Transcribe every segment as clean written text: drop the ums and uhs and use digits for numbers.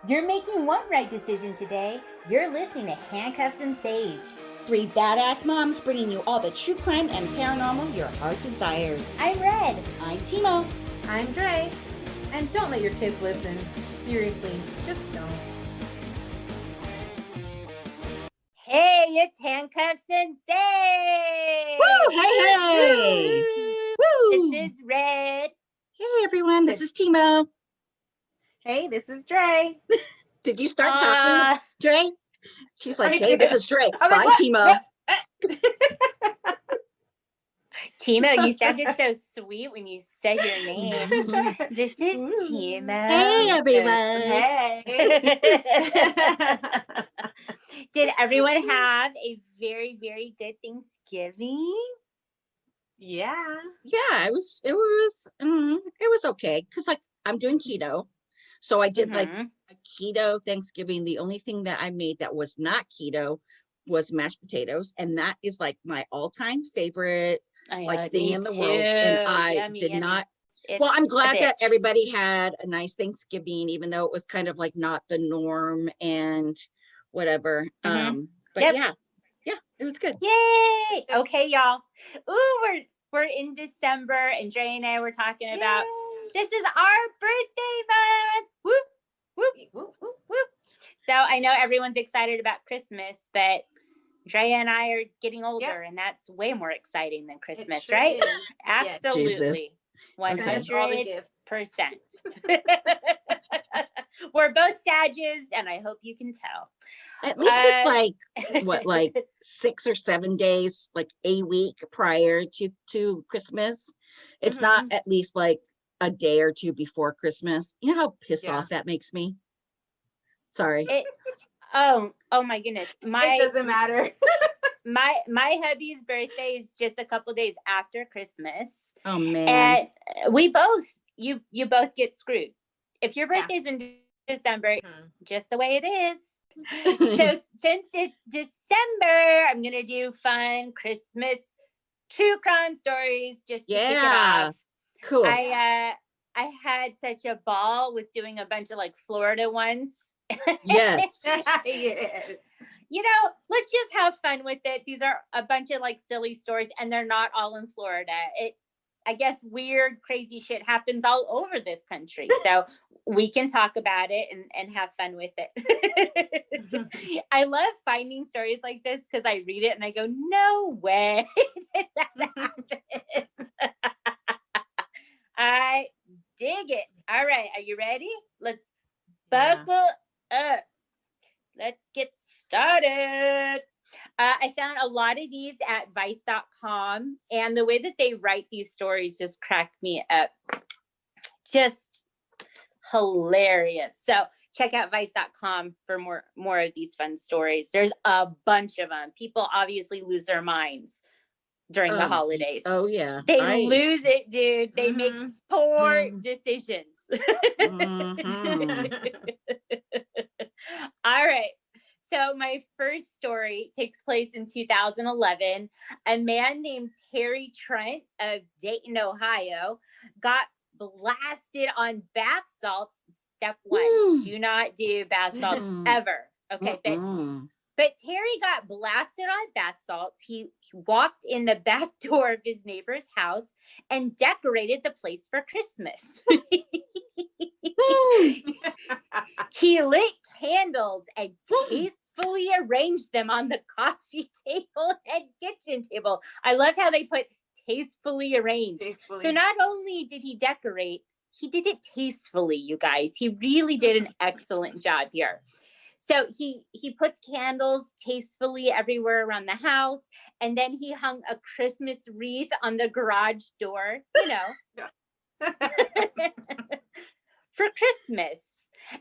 You're making one right decision today. You're listening to Handcuffs and Sage. Three badass moms bringing you all the true crime and paranormal your heart desires. I'm Red. I'm Timo. I'm Dre. And don't let your kids listen. Seriously, just don't. Hey, it's Handcuffs and Sage. Woo! Hey! Woo! This is Red. Hey, everyone. This is Timo. Hey, this is Dre. Did you start talking, Dre? She's like, hey, this is Dre. I'm Bye, like, Timo. Timo, you sounded so sweet when you said your name. This is Timo. Hey, everyone. Hey. Did everyone have a very, very good Thanksgiving? Yeah. Yeah, it was okay. Cause like I'm doing keto. So I did like a keto Thanksgiving. The only thing that I made that was not keto was mashed potatoes. And that is like my all-time favorite thing in the world. And I did not. Well, I'm glad that everybody had a nice Thanksgiving, even though it was kind of like not the norm and whatever. But yeah, it was good. Yay! Okay, y'all. Ooh, we're in December, and Dre and I were talking about this is our birthday month. Whoop, whoop, whoop, whoop, whoop. So I know everyone's excited about Christmas, but Dre and I are getting older, and that's way more exciting than Christmas, sure right? Is. Absolutely. 100%. Okay. We're both Sages, and I hope you can tell. At least it's like 6 or 7 days, like a week prior to Christmas. It's not at least like a day or two before Christmas. You know how pissed off that makes me? Sorry. Oh my goodness. It doesn't matter. my hubby's birthday is just a couple days after Christmas. Oh man. And we both you both get screwed. If your birthday's in December, just the way it is. So since it's December, I'm gonna do fun Christmas true crime stories just to kick it off. Cool. I had such a ball with doing a bunch of like Florida ones. Yes. Yes. You know, let's just have fun with it. These are a bunch of like silly stories, and they're not all in Florida. I guess weird, crazy shit happens all over this country. So we can talk about it and have fun with it. I love finding stories like this because I read it and I go, no way did that happen. I dig it. All right. Are you ready? Let's buckle up. Let's get started. I found a lot of these at vice.com, and the way that they write these stories just cracked me up. Just hilarious. So check out vice.com for more of these fun stories. There's a bunch of them. People obviously lose their minds during the holidays. Oh yeah. They lose it, dude. They make poor decisions. All right. So my first story takes place in 2011. A man named Terry Trent of Dayton, Ohio, got blasted on bath salts. Step one, do not do bath salts ever. Okay, but Terry got blasted on bath salts. He walked in the back door of his neighbor's house and decorated the place for Christmas. He lit candles and tastefully arranged them on the coffee table and kitchen table. I love how they put tastefully arranged. So not only did he decorate, he did it tastefully, you guys. He really did an excellent job here. So he puts candles tastefully everywhere around the house, and then he hung a Christmas wreath on the garage door, you know, for Christmas.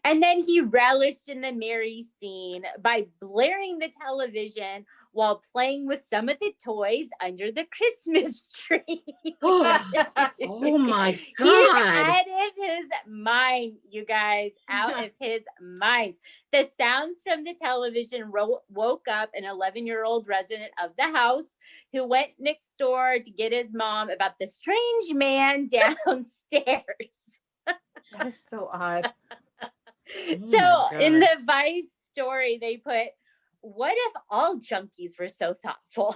And then he relished in the merry scene by blaring the television while playing with some of the toys under the Christmas tree. Oh my God. He's out of his mind, you guys, out of his mind. The sounds from the television woke up an 11-year-old resident of the house who went next door to get his mom about the strange man downstairs. That is so odd. So in the Vice story, they put, what if all junkies were so thoughtful?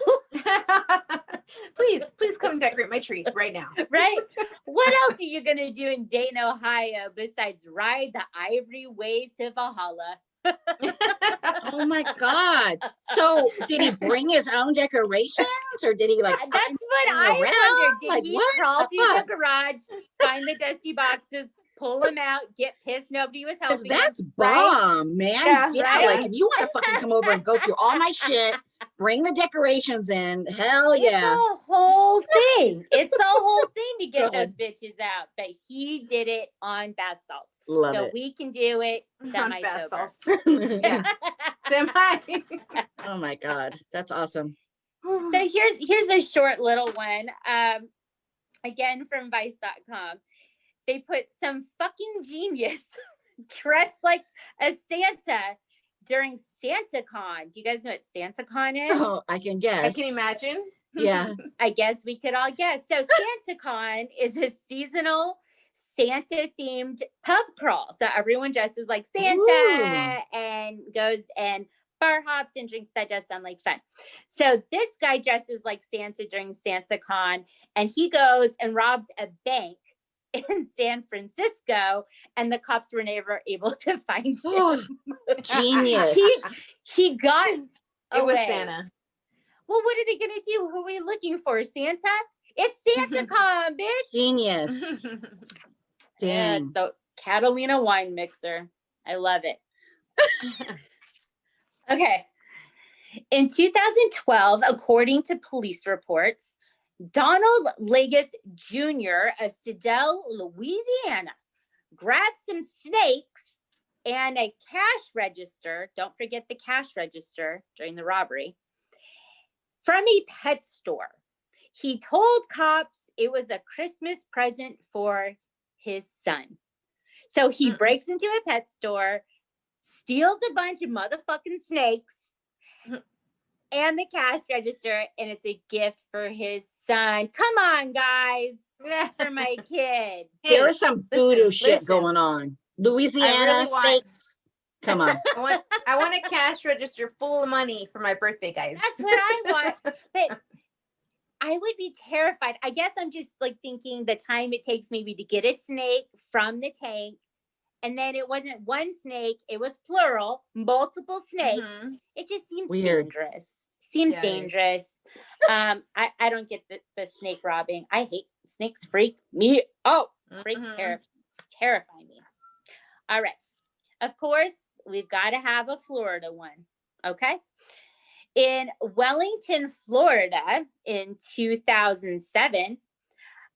Please come decorate my tree right now. Right? What else are you going to do in Dayton, Ohio besides ride the ivory wave to Valhalla? Oh my God. So did he bring his own decorations or did he like That's what I wondered. Did Like, he what crawl the through fuck? the garage, find the dusty boxes, pull them out, get pissed nobody was Because helping that's him, right? bomb, man. Yeah, right? Like if you want to fucking come over and go through all my shit, bring the decorations in. Hell It's yeah. a whole thing. It's a whole thing to get God. those bitches out. But he did it on bath salts. Love So it. we can do it On semi bath sober. salts. Yeah. Semi. Oh my God. That's awesome. So here's a short little one. Again from Vice.com. They put some fucking genius dressed like a Santa during SantaCon. Do you guys know what SantaCon is? Oh, I can guess. I can imagine. Yeah. I guess we could all guess. So SantaCon is a seasonal Santa themed pub crawl. So everyone dresses like Santa and goes and bar hops and drinks. That does sound like fun. So this guy dresses like Santa during SantaCon, and he goes and robs a bank in San Francisco, and the cops were never able to find him. Oh, genius. He got It was away. Santa. Well, what are they gonna do? Who are we looking for? Santa? It's SantaCon, bitch. Genius. Yeah, it's Dang. the Catalina wine mixer. I love it. Okay. In 2012, according to police reports, Donald Legis Jr. of Sidell, Louisiana, grabbed some snakes and a cash register. Don't forget the cash register during the robbery from a pet store. He told cops it was a Christmas present for his son. So he breaks into a pet store, steals a bunch of motherfucking snakes and the cash register, and it's a gift for his son. Come on, guys. That's for my kid. There is some voodoo shit listen. going on. Louisiana really want- snakes. Come on. I want a cash register full of money for my birthday, guys. That's what I want. But I would be terrified. I guess I'm just like thinking the time it takes maybe to get a snake from the tank. And then it wasn't one snake, it was plural, multiple snakes. It just seems Weird. dangerous. Seems Yeah, it is. dangerous. I don't get the snake robbing. I hate snakes, freak me. Oh, freaks terrify me. All right. Of course, we've got to have a Florida one. Okay. In Wellington, Florida in 2007,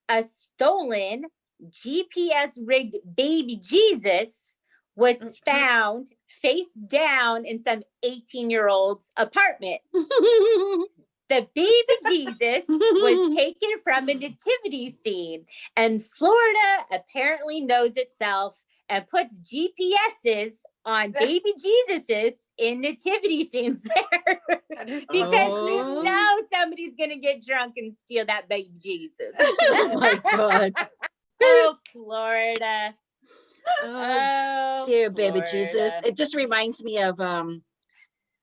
a stolen GPS rigged baby Jesus was found face down in some 18-year-old's apartment. The baby Jesus was taken from a nativity scene, and Florida apparently knows itself and puts GPSs on baby Jesuses in nativity scenes there because you know somebody's gonna get drunk and steal that baby Jesus. Oh my God. Oh, Florida. Oh, Oh, dear baby Jesus. Florida. It just reminds me of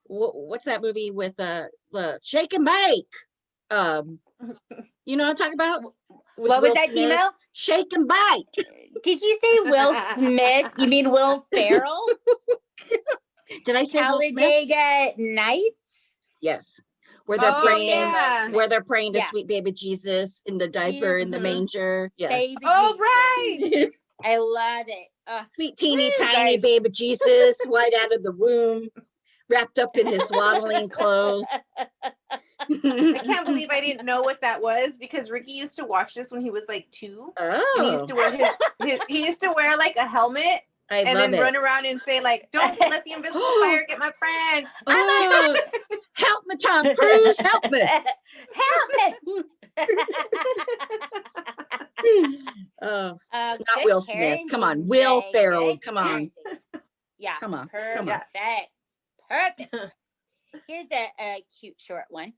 what's that movie with Shake and Bake? You know what I'm talking about? With What was Will that, Smith. Timo? Shake and Bake. Did you say Will Smith? You mean Will Ferrell? Did I say Will Smith? Talladega Nights? Yes. Where they're praying, yeah. where they're praying to Yeah. sweet baby Jesus in the diaper in the manger. Yeah. Baby Oh, Jesus. right. I love it. Sweet teeny Woo, tiny guys. baby Jesus, right out of the womb, wrapped up in his swaddling clothes. I can't believe I didn't know what that was because Ricky used to watch this when he was like 2. And he used to Oh, wear he used to wear like a helmet I and love then it. run around and say like, "Don't let the invisible fire get my friend." Oh, help me, Tom Cruise, help me. Help me. Oh, Not not Will Smith. Come on, Will Ferrell. Come on. Yeah. Come on. Perfect. Come on. Perfect. Here's a cute short one.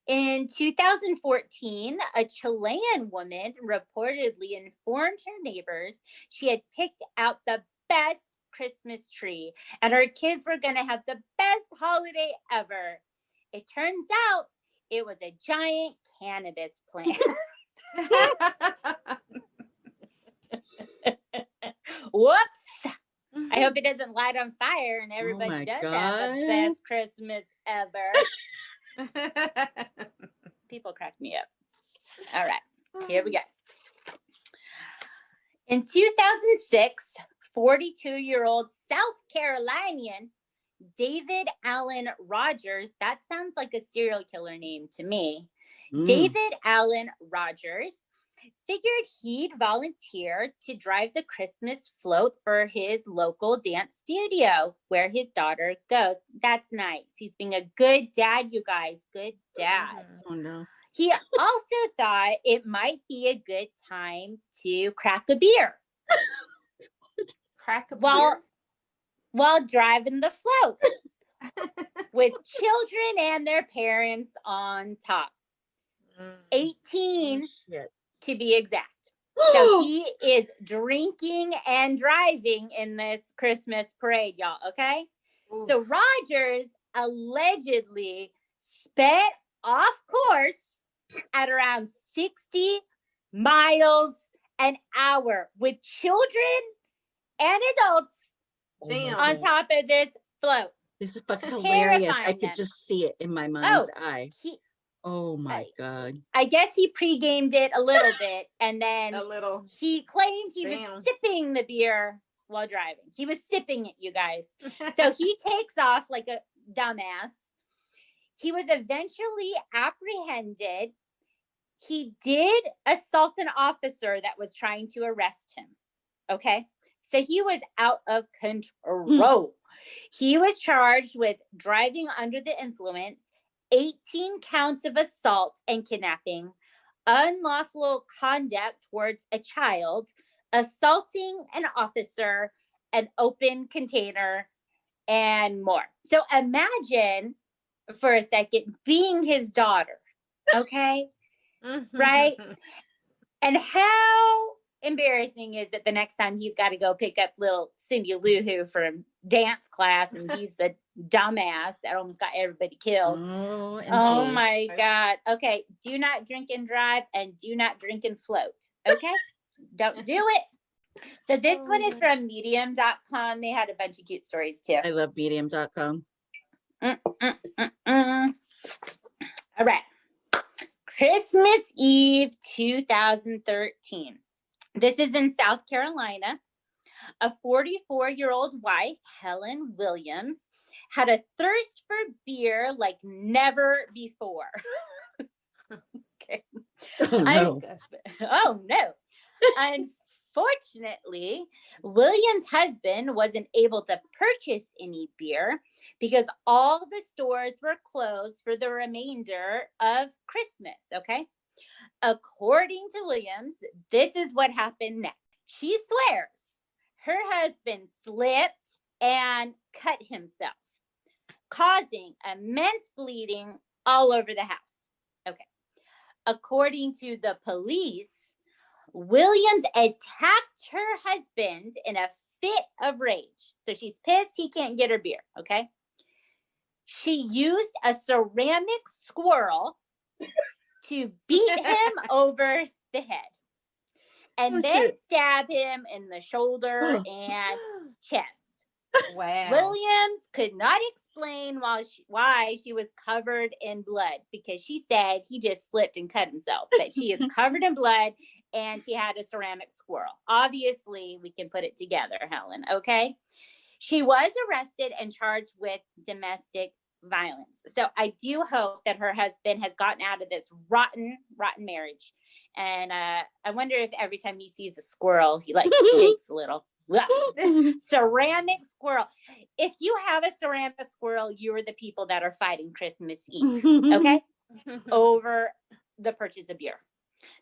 In 2014, a Chilean woman reportedly informed her neighbors she had picked out the best Christmas tree, and her kids were going to have the best holiday ever. It turns out it was a giant cannabis plant. Whoops. I hope it doesn't light on fire and everybody does have the best Christmas ever. People crack me up. All right, here we go. In 2006, 42-year-old South Carolinian David Allen Rogers, that sounds like a serial killer name to me. David Allen Rogers figured he'd volunteer to drive the Christmas float for his local dance studio where his daughter goes. That's nice. He's being a good dad, you guys. Good dad. Oh, no. He also thought it might be a good time to crack a beer. Crack a beer? While driving the float with children and their parents on top. 18 to be exact. So he is drinking and driving in this Christmas parade, y'all, okay? Ooh. So Rogers allegedly sped off course at around 60 miles an hour with children and adults on top of this float. This is fucking hilarious. I could just see it in my mind's eye. Oh my God. I guess he pre-gamed it a little bit, and then he claimed he was sipping the beer while driving. He was sipping it, you guys. So he takes off like a dumbass. He was eventually apprehended. He did assault an officer that was trying to arrest him. Okay. So he was out of control. He was charged with driving under the influence, 18 counts of assault and kidnapping, unlawful conduct towards a child, assaulting an officer, an open container, and more. So imagine for a second being his daughter, okay? Right? And how embarrassing is it the next time he's got to go pick up little Cindy Lou Who from dance class, and he's the dumbass that almost got everybody killed. Oh my God. Okay. Do not drink and drive, and do not drink and float. Okay. Don't do it. So this one is from medium.com. They had a bunch of cute stories too. I love medium.com. All right. Christmas Eve 2013. This is in South Carolina. A 44-year-old wife, Helen Williams, had a thirst for beer like never before. Okay. Oh no. Unfortunately, Williams' husband wasn't able to purchase any beer because all the stores were closed for the remainder of Christmas, okay? According to Williams, this is what happened next. She swears her husband slipped and cut himself, causing immense bleeding all over the house. Okay. According to the police, Williams attacked her husband in a fit of rage. So she's pissed he can't get her beer, okay? She used a ceramic squirrel to beat him over the head and then stab him in the shoulder and chest. Wow. Williams could not explain why she was covered in blood, because she said he just slipped and cut himself, but she is covered in blood and she had a ceramic squirrel. Obviously, we can put it together, Helen, okay? She was arrested and charged with domestic violence. So I do hope that her husband has gotten out of this rotten marriage. And I wonder if every time he sees a squirrel, he like shakes a little. Ceramic squirrel. If you have a ceramic squirrel, you're the people that are fighting Christmas Eve, okay? Over the purchase of beer.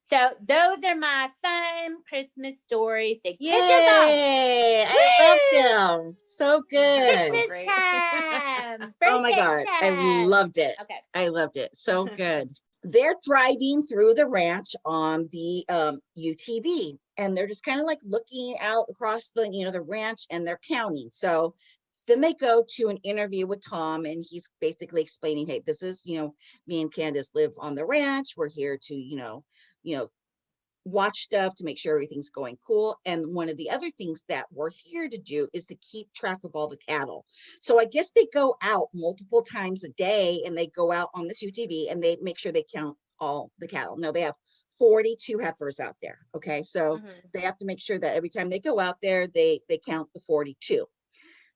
So those are my fun Christmas stories to kick us off. Yay! I love them. So good. Christmas time. Oh my God. I loved it. Okay. I loved it. So good. They're driving through the ranch on the UTV, and they're just kind of like looking out across the, the ranch, and they're counting. So then they go to an interview with Tom, and he's basically explaining, hey, this is, me and Candace live on the ranch. We're here to, watch stuff to make sure everything's going cool. And one of the other things that we're here to do is to keep track of all the cattle. So I guess they go out multiple times a day, and they go out on this UTV and they make sure they count all the cattle. Now they have 42 heifers out there. Okay. So they have to make sure that every time they go out there, they count the 42.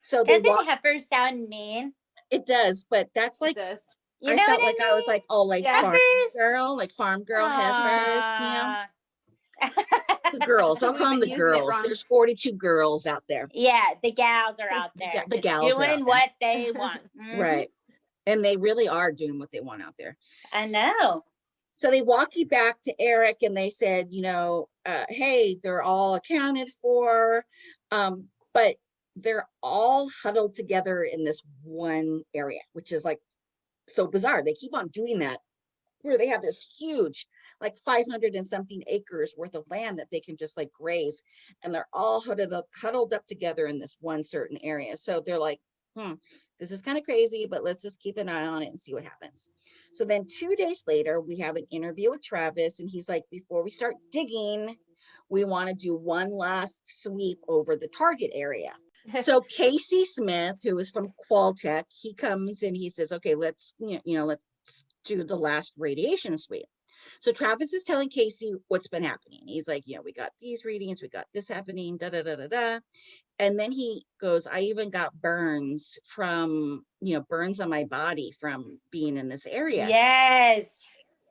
So they Doesn't heifer sound mean? It does, but that's like, I felt like I was like, oh, like farm girl heifers, the girls. I'll call them the girls. There's 42 girls out there. Yeah, the gals are out there. The gals doing what they want. Right. And they really are doing what they want out there. I know. So they walk you back to Eric, and they said, hey, they're all accounted for, but they're all huddled together in this one area, which is like so bizarre. They keep on doing that, where they have this huge, like 500 and something acres worth of land that they can just like graze, and they're all huddled up together in this one certain area. So they're like, this is kind of crazy, but let's just keep an eye on it and see what happens. So then 2 days later, we have an interview with Travis, and he's like, before we start digging, we want to do one last sweep over the target area. So Casey Smith, who is from Qualtech, he comes and he says, okay, let's do the last radiation sweep. So Travis is telling Casey what's been happening. He's like, we got these readings, we got this happening, da da da da da. And then he goes, I even got burns from, burns on my body from being in this area. Yes.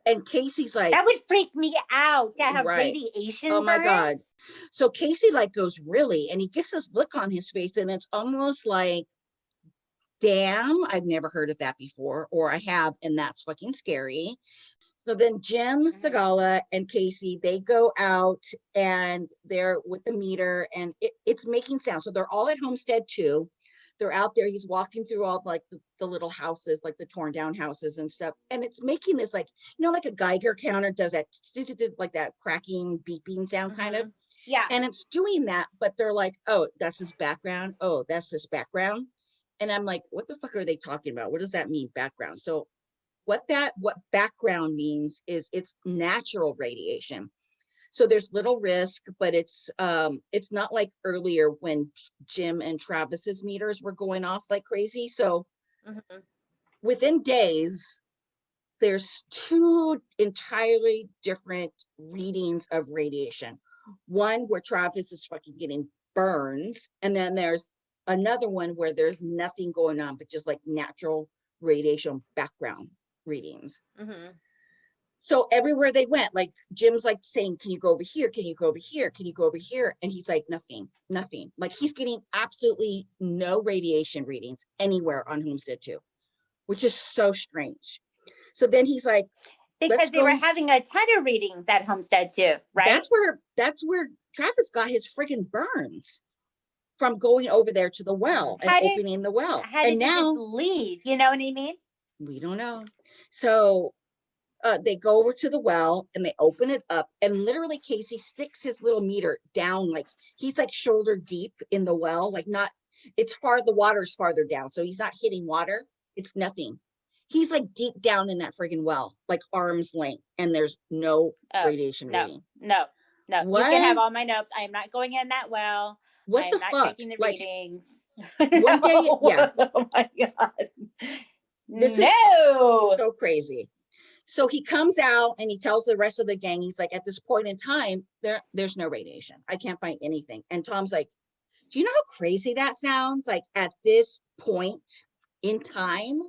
And Casey's like, that would freak me out to have radiation. Oh my God. So Casey like goes, really? And he gets this look on his face, and it's almost like, damn, I've never heard of that before, or I have, and that's fucking scary. So then Jim Segala and Casey, they go out, and they're with the meter, and it's making sound. So they're all at Homestead too. They're out there. He's walking through all like the little houses, like the torn down houses and stuff. And it's making this like, like a Geiger counter does that, like that cracking, beeping sound kind of. Yeah. And it's doing that, but they're like, oh, that's this background. Oh, that's this background. And I'm like, what the fuck are they talking about? What does that mean, background? So what background means is it's natural radiation. So there's little risk, but it's not like earlier when Jim and Travis's meters were going off like crazy. So within days, there's 2 entirely different readings of radiation. One where Travis is fucking getting burns, and then there's another one where there's nothing going on, but just like natural radiation background readings. So everywhere they went, like Jim's like saying, can you go over here? Can you go over here? Can you go over here? And he's like, nothing. Like he's getting absolutely no radiation readings anywhere on Homestead 2, which is so strange. So then he's like, because they were having a ton of readings at Homestead 2, right? That's where Travis got his freaking burns, from going over there to the well and opening the well. How does now just leave? You know what I mean? We don't know. So they go over to the well and they open it up, and literally Casey sticks his little meter down, like he's like shoulder deep in the well, like not, the water's farther down, so he's not hitting water. It's nothing. He's like deep down in that friggin' well, like arm's length, and there's no radiation reading. No. What? You can have all my notes. I am not going in that well. What the fuck? Not taking the readings. One day, yeah. Oh my God. This is so crazy. So he comes out and he tells the rest of the gang, he's like, at this point in time, there's no radiation. I can't find anything. And Tom's like, do you know how crazy that sounds? Like at this point in time?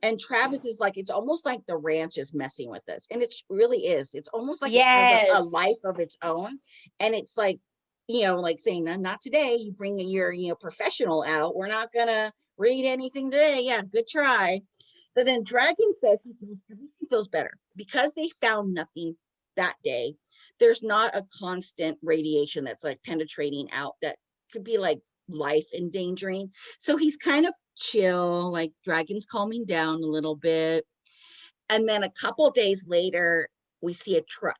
And Travis is like, it's almost like the ranch is messing with us. And it really is. It's almost like it has a life of its own. And it's like, like saying, not today. You bring your, professional out. We're not going to read anything today. Yeah, good try. But then Dragon says he feels better because they found nothing that day. There's not a constant radiation that's like penetrating out that could be like life endangering. So he's kind of chill, like Dragon's calming down a little bit. And then a couple days later, we see a truck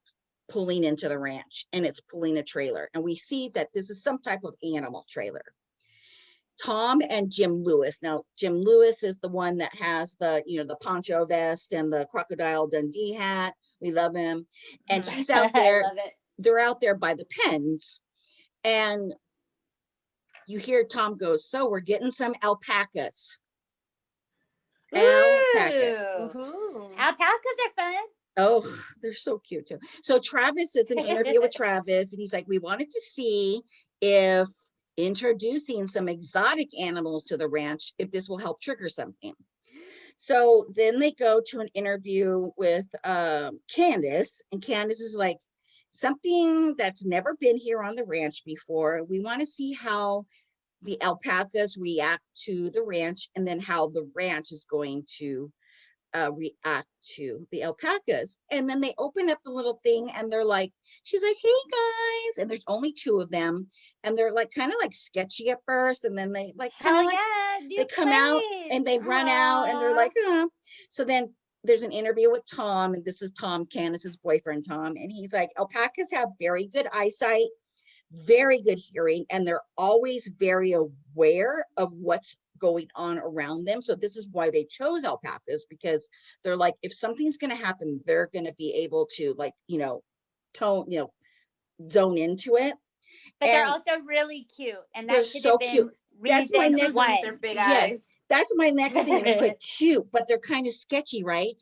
pulling into the ranch, and it's pulling a trailer. And we see that this is some type of animal trailer. Tom and Jim Lewis. Now, Jim Lewis is the one that has the, the poncho vest and the Crocodile Dundee hat. We love him. And he's out there. I love it. They're out there by the pens. And you hear Tom goes, so we're getting some alpacas. Alpacas. Alpacas are fun. Oh, they're so cute too. So Travis, it's an interview with Travis, and he's like, we wanted to see if introducing some exotic animals to the ranch, if this will help trigger something. So then they go to an interview with Candace, and Candace is like, something that's never been here on the ranch before. We want to see how the alpacas react to the ranch, and then how the ranch is going to react to the alpacas. And then they open up the little thing, and they're like, she's like, hey guys, and there's only 2 of them, and they're like kind of like sketchy at first, and then they like kind of like they come out and they run out, and they're like, oh. So then there's an interview with Tom, and this is Tom, Candace's boyfriend, Tom, and he's like, alpacas have very good eyesight, very good hearing, and they're always very aware of what's going on around them. So this is why they chose alpacas, because they're like, if something's going to happen, they're going to be able to like, zone into it. But they're also really cute, and they're so cute. That's my next one. Their big eyes. That's my next thing. I put cute, but they're kind of sketchy, right?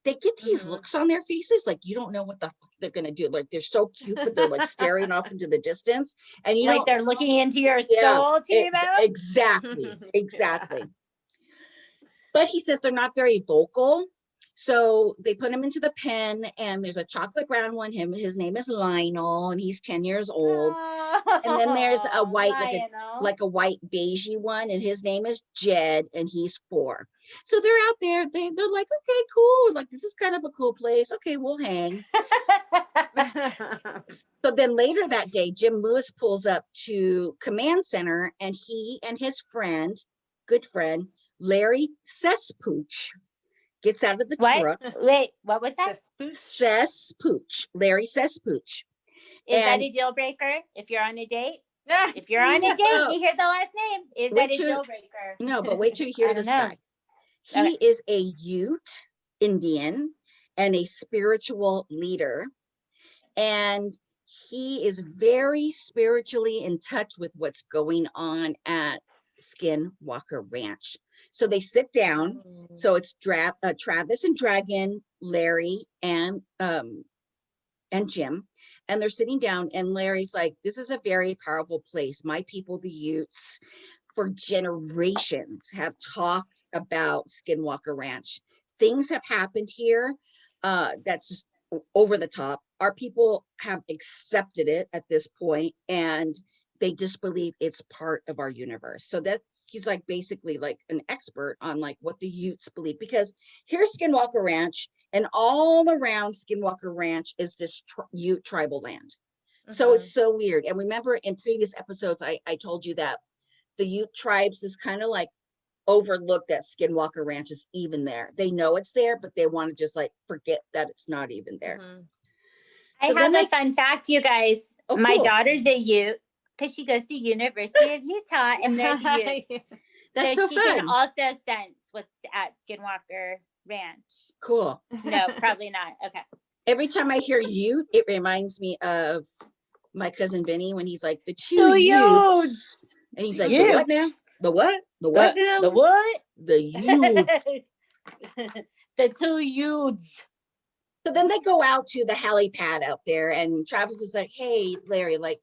They get these looks on their faces, like you don't know what the fuck they're gonna do. Like they're so cute, but they're like staring off into the distance, and you know, they're looking into your soul, Timo. Exactly. But he says they're not very vocal, so they put him into the pen, and there's a chocolate brown one. His name is Lionel, and he's 10 years old. And then there's a white, like a white beigey one, and his name is Jed, and he's 4. So they're out there. They're like, okay, cool. Like, this is kind of a cool place. Okay, we'll hang. So then later that day, Jim Lewis pulls up to Command Center, and he and his good friend, Larry Sespooch, gets out of the truck. Wait, what was that? Sespooch. Larry Sespooch. Is that a deal breaker if you're on a date? If you're on a date, you hear the last name. Is that a deal breaker? No, but wait till you hear this guy. He is a Ute Indian and a spiritual leader. And he is very spiritually in touch with what's going on at Skinwalker Ranch. So they sit down. So it's Travis and Dragon, Larry, and Jim. And they're sitting down, and Larry's like, this is a very powerful place. My people, the Utes, for generations have talked about Skinwalker Ranch. Things have happened here that's just over the top. Our people have accepted it at this point, and they just believe it's part of our universe. So that he's like basically like an expert on like what the Utes believe, because here's Skinwalker Ranch, and all around Skinwalker Ranch is this Ute tribal land. So it's so weird. And remember in previous episodes, I told you that the Ute tribes is kind of like overlooked that Skinwalker Ranch is even there. They know it's there, but they want to just like forget that it's not even there. I have a fun fact, you guys. My daughter's a Ute because she goes to University of Utah, and they're Utes. That's so she fun. Can also sense what's at Skinwalker Ranch. Cool. No, probably not. Okay. Every time I hear Ute, it reminds me of my cousin Vinny when he's like, the 2 Utes. And he's like, the what now? The what? The what now? The what? The Utes. The 2 Utes. So then they go out to the helipad out there, and Travis is like, hey, Larry, like,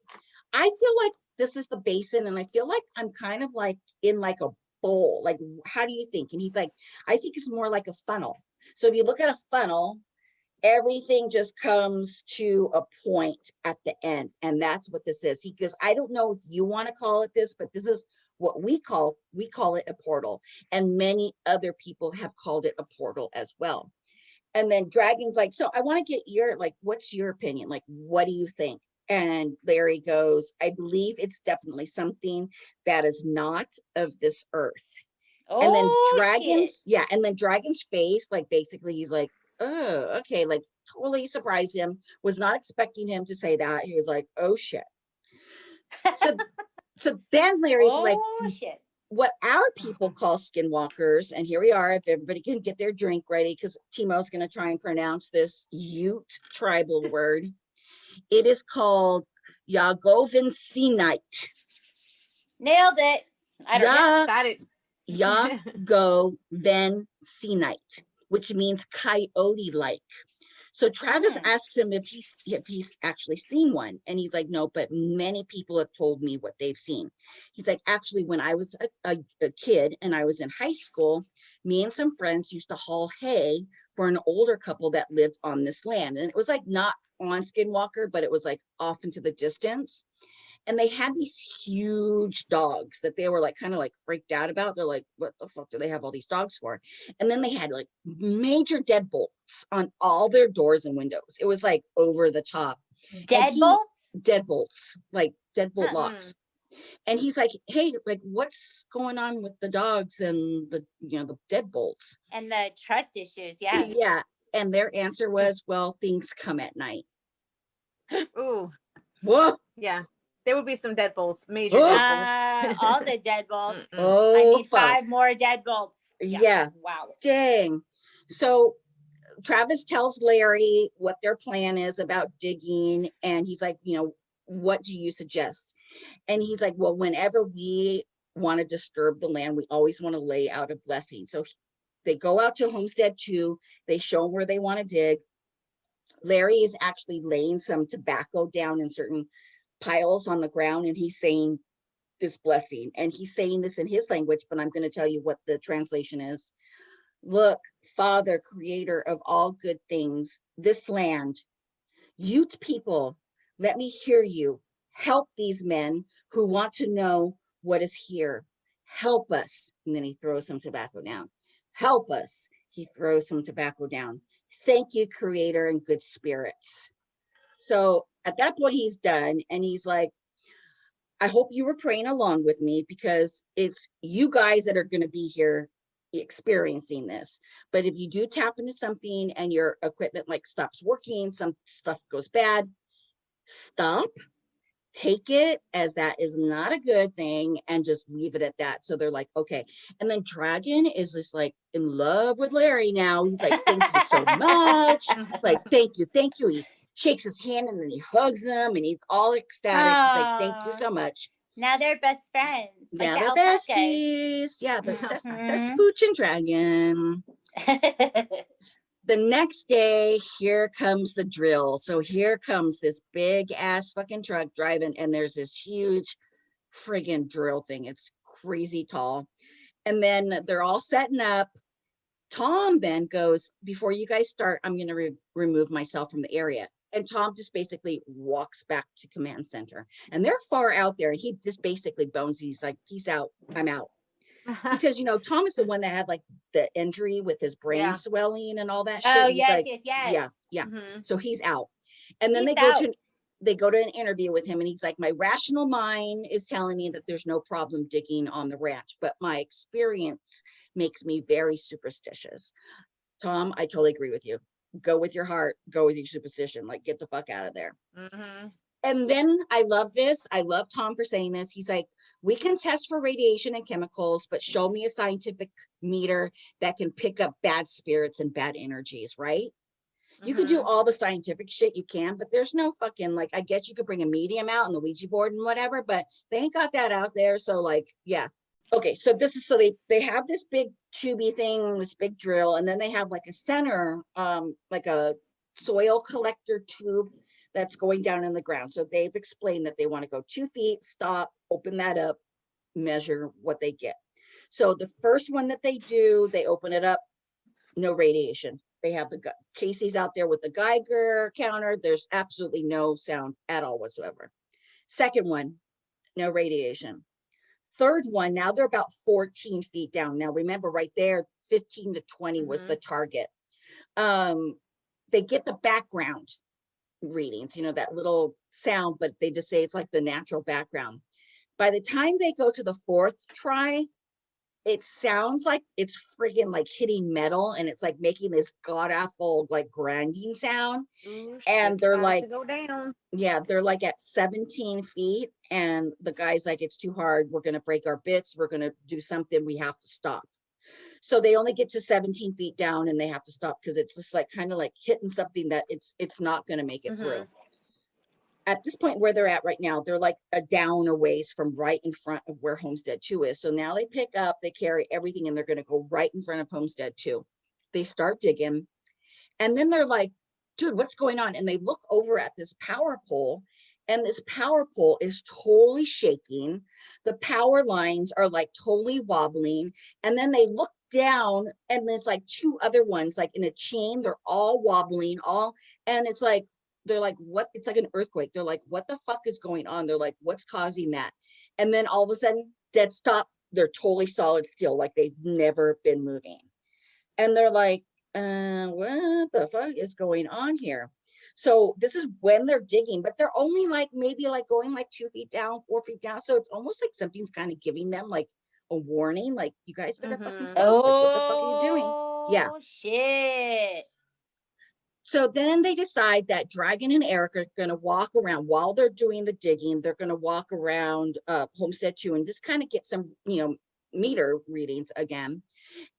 I feel like this is the basin, and I feel like I'm kind of like in like a bowl. Like, how do you think? And he's like, I think it's more like a funnel. So if you look at a funnel, everything just comes to a point at the end. And that's what this is. He goes, I don't know if you want to call it this, but this is what we call it a portal. And many other people have called it a portal as well. And then Dragon's like, so I want to get your, like, what's your opinion? Like, what do you think? And Larry goes, I believe it's definitely something that is not of this earth. And then Dragon's, and then Dragon's face, like basically he's like, oh, okay, like totally surprised him, was not expecting him to say that. He was like, oh shit. So so then Larry's like, Oh shit. what our people call skinwalkers, and here we are, if everybody can get their drink ready, because Timo's going to try and pronounce this Ute tribal word. It is called Yagovensinite. Nailed it. I don't know. Got it. Yagovensinite, which means coyote-like. So Travis asks him if he's actually seen one, and he's like, no, but many people have told me what they've seen. He's like, actually, when I was a kid and I was in high school, me and some friends used to haul hay for an older couple that lived on this land, and it was like not on Skinwalker, but it was like off into the distance. And they had these huge dogs that they were like kind of like freaked out about. They're like, what the fuck do they have all these dogs for? And then they had like major deadbolts on all their doors and windows. It was like over the top. Deadbolts? Deadbolts, like deadbolt locks. And he's like, hey, like what's going on with the dogs and the deadbolts? And the trust issues, yeah. Yeah. And their answer was, well, things come at night. Ooh. Whoa. Yeah. There would be some deadbolts, major deadbolts. All the deadbolts. Oh, I need fuck. 5 more deadbolts. Yeah. Wow. Dang. So Travis tells Larry what their plan is about digging, and he's like, what do you suggest? And he's like, well, whenever we want to disturb the land, we always want to lay out a blessing. So they go out to Homestead 2, they show them where they want to dig. Larry is actually laying some tobacco down in certain piles on the ground, and he's saying this blessing, and he's saying this in his language, but I'm going to tell you what the translation is. Look, Father, creator of all good things, this land, Ute people, let me hear you. Help these men who want to know what is here. Help us. And then he throws some tobacco down. Help us. He throws some tobacco down. Thank you, creator and good spirits. So at that point, he's done, and he's like, I hope you were praying along with me, because it's you guys that are going to be here experiencing this. But if you do tap into something and your equipment like stops working, some stuff goes bad, stop, take it as that is not a good thing, and just leave it at that. So they're like, okay. And then Dragon is just like in love with Larry now. He's like, thank you so much. Like, thank you. He shakes his hand and then he hugs him and he's all ecstatic. He's like, thank you so much. Now they're best friends. Now they're besties. Yeah, but says Spooch and Dragon. The next day, here comes the drill. So here comes this big ass fucking truck driving, and there's this huge friggin' drill thing. It's crazy tall. And then they're all setting up. Tom then goes, before you guys start, I'm going to remove myself from the area. And Tom just basically walks back to command center. And they're far out there, and he just basically bones. He's like, peace out, I'm out. Because Tom is the one that had like the injury with his brain swelling and all that shit. Oh, he's yes, like, yes. Yeah. So he's out. And then He's they go to an interview with him, and he's like, my rational mind is telling me that there's no problem digging on the ranch, but my experience makes me very superstitious. Tom, I totally agree with you. Go with your heart, go with your superstition, like get the fuck out of there. And then I love this. I love Tom for saying this. He's like, we can test for radiation and chemicals, but show me a scientific meter that can pick up bad spirits and bad energies, right? You can do all the scientific shit you can, but there's no fucking, like, I guess you could bring a medium out on the Ouija board and whatever, but they ain't got that out there. So like, yeah. Okay, so they have this big tubey thing, this big drill, and then they have like a center, like a soil collector tube that's going down in the ground. So they've explained that they want to go 2 feet, stop, open that up, measure what they get. So the first one that they do, they open it up, no radiation. They have the Casey's out there with the Geiger counter. There's absolutely no sound at all whatsoever. Second one, no radiation. Third one, now they're about 14 feet down. Now remember right there, 15 to 20 was the target. They get the background readings, that little sound, but they just say it's like the natural background. By the time they go to the 4th try, it sounds like it's freaking like hitting metal, and it's like making this god awful like grinding sound. Ooh, And shit's they're about like, to go down. yeah, they're like at 17 feet, and the guy's like, it's too hard, we're gonna break our bits, we're gonna do something, we have to stop. So they only get to 17 feet down, and they have to stop because it's just like kind of like hitting something that it's not gonna make it through. At this point where they're at right now, they're like a down a ways from right in front of where Homestead 2 is. So now they pick up, they carry everything, and they're going to go right in front of Homestead 2. They start digging, and then they're like, dude, what's going on? And they look over at this power pole, and this power pole is totally shaking. The power lines are like totally wobbling. And then they look down, and there's like two other ones like in a chain. They're all wobbling, and it's like, they're like, what? It's like an earthquake. They're like, what the fuck is going on? They're like, what's causing that? And then all of a sudden, dead stop. They're totally solid still, like they've never been moving. And they're like, what the fuck is going on here? So this is when they're digging, but they're only like maybe like going like 2 feet down, 4 feet down. So it's almost like something's kind of giving them like a warning, like, you guys better fucking stop. Like, what the fuck are you doing? Yeah. Shit. So then they decide that Dragon and Eric are going to walk around while they're doing the digging. They're going to walk around Homestead 2 and just kind of get some, meter readings again.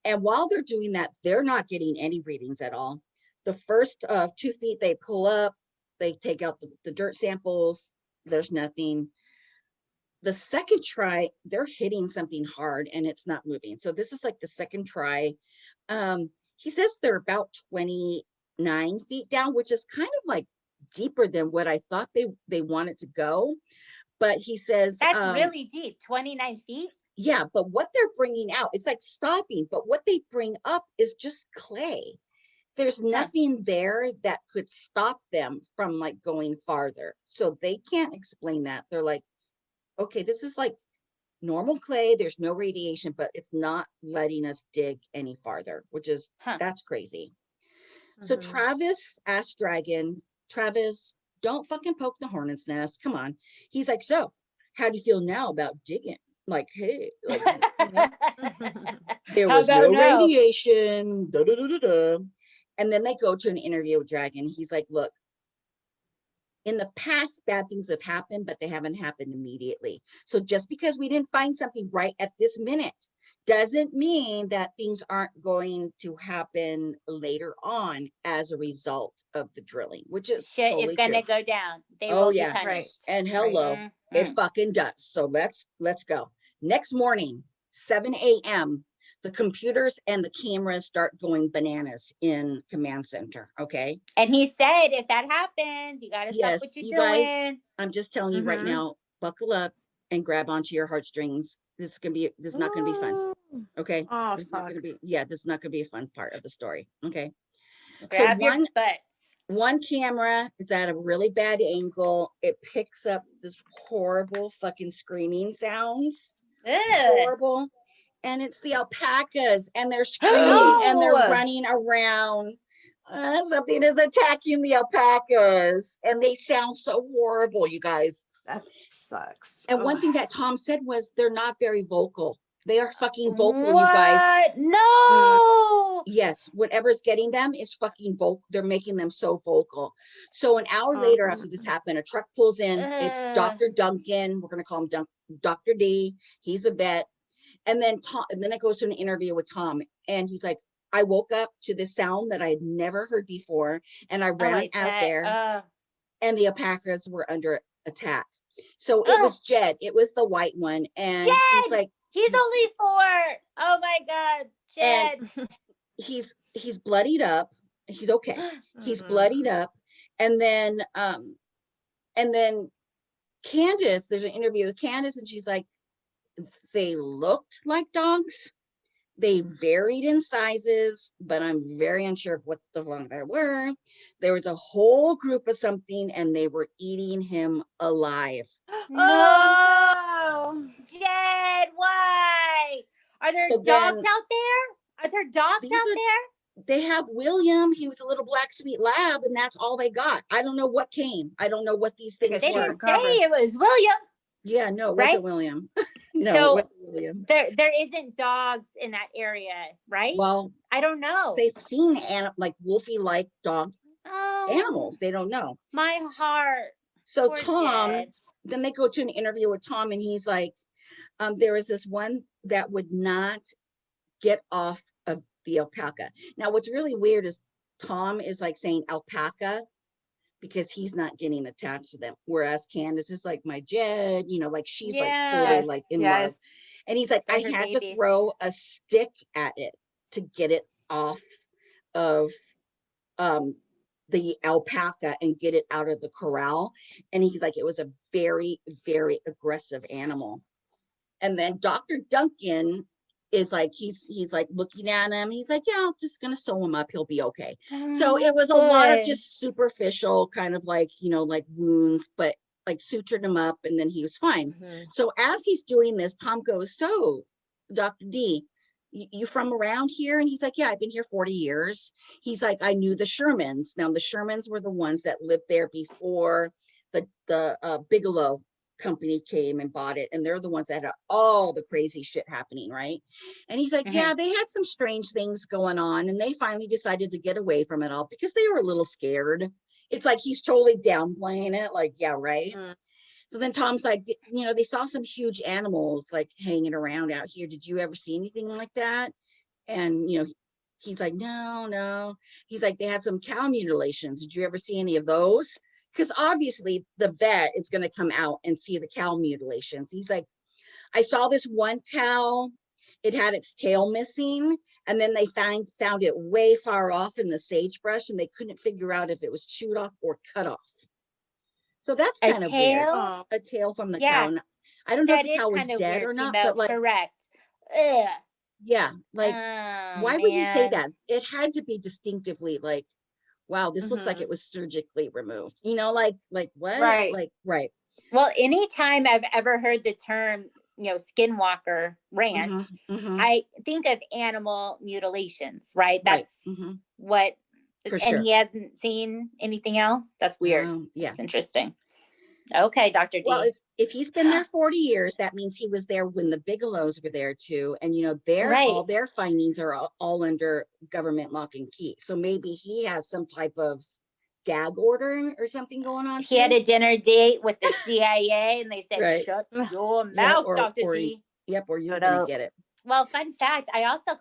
And while they're doing that, they're not getting any readings at all. The first 2 feet they pull up, they take out the dirt samples. There's nothing. The second try, they're hitting something hard and it's not moving. So this is like the second try. He says they're about 29 feet down, which is kind of like deeper than what I thought they wanted to go. But he says that's really deep. 29 feet. Yeah, but what they're bringing out, it's like stopping, but what they bring up is just clay. There's nothing there that could stop them from like going farther. So they can't explain that. They're like, okay, this is like normal clay. There's no radiation, but it's not letting us dig any farther, which is, that's crazy. So Travis asked Dragon, Travis, don't fucking poke the hornet's nest. Come on. He's like, so how do you feel now about digging? Like, hey, like, there was no radiation. Da, da, da, da, da. And then they go to an interview with Dragon. He's like, look, in the past, bad things have happened, but they haven't happened immediately. So just because we didn't find something right at this minute doesn't mean that things aren't going to happen later on as a result of the drilling, which is shit totally is gonna true. go down. They will be punished. Right. And hello, it fucking does. So let's go. Next morning, 7 a.m., the computers and the cameras start going bananas in command center. Okay. And he said, if that happens, you got to stop what you're doing. Guys, I'm just telling you right now, buckle up and grab onto your heartstrings. This is not going to be fun. Okay. Oh, this is not fuck. going to be, this is not going to be a fun part of the story. Okay. Grab your butts. One camera, it's at a really bad angle. It picks up this horrible fucking screaming sounds. Horrible. And it's the alpacas, and they're screaming and they're running around. Something is attacking the alpacas, and they sound so horrible, you guys. That sucks. And one thing that Tom said was they're not very vocal. They are fucking vocal, you guys. No. Yes, whatever's getting them is fucking vocal. They're making them so vocal. So an hour later after this happened, a truck pulls in. It's Dr. Duncan. We're going to call him Dr. D. He's a vet. And then it goes to an interview with Tom, and he's like, I woke up to this sound that I had never heard before, and I ran out there, and the alpacas were under attack. So it was Jed. It was the white one, and Jed! he's like, he's only 4. Oh my God, Jed. He's bloodied up. He's okay. He's bloodied up, and then Candace. There's an interview with Candace, and she's like, they looked like dogs. They varied in sizes, but I'm very unsure of what the fuck they were. There was a whole group of something, and they were eating him alive. No, Jed, why? Are there dogs out there? Are there dogs out there? They have William. He was a little black sweet lab, and that's all they got. I don't know what came. I don't know what these things They were. didn't say it was William. Yeah, no, it wasn't William. No, So it wasn't William. there isn't dogs in that area, right? Well, I don't know. they've seen like Wolfie-like dog Oh, animals. They don't know. my heart. So Poor Tom, Jed. then they go to an interview with Tom, and he's like, there was this one that would not get off of the alpaca. Now, what's really weird is Tom is like saying alpaca because he's not getting attached to them. Whereas Candace is like, my Jed, you know, like she's like fully Yes. like in love. And he's like, I They're her had to babies. throw a stick at it to get it off of the alpaca and get it out of the corral. And he's like, it was a very, very aggressive animal. And then Dr. Duncan is like, he's like looking at him. He's like, yeah, I'm just gonna sew him up. He'll be okay. So it was a lot of just superficial kind of like, you know, like wounds, but like sutured him up, and then he was fine. So as he's doing this, Tom goes, so Dr. D, you from around here? And he's like, yeah, I've been here 40 years. He's like, I knew the Shermans. Now the Shermans were the ones that lived there before the Bigelow company came and bought it, and they're the ones that had all the crazy shit happening, right? And he's like, yeah, they had some strange things going on, and they finally decided to get away from it all because they were a little scared. It's like he's totally downplaying it, like, yeah, right. So then Tom's like, you know, they saw some huge animals like hanging around out here. Did you ever see anything like that? And, you know, he's like, no. He's like, they had some cow mutilations. Did you ever see any of those? Because obviously the vet is going to come out and see the cow mutilations. He's like, I saw this one cow. It had its tail missing. And then they found it way far off in the sagebrush, and they couldn't figure out if it was chewed off or cut off. So that's kind of weird. A tail from the cow. And I don't know if the cow was dead or not, but like, correct. Ugh. Yeah, like, why would he say that? It had to be distinctively like, wow, this looks like it was surgically removed. You know, like what? Right. Like, right. Well, anytime I've ever heard the term, you know, Skinwalker Ranch, I think of animal mutilations, right? That's what. For and sure. he hasn't seen anything else. That's weird. Yeah, it's interesting. Okay, Dr. D. Well, if he's been there 40 years, that means he was there when the Bigelows were there too. And you know, all their findings are all under government lock and key. So maybe he has some type of gag order or something going on. He had a dinner date with the CIA, and they said, "Shut your mouth, Dr. D." Or you're gonna get it. Well, fun fact, I also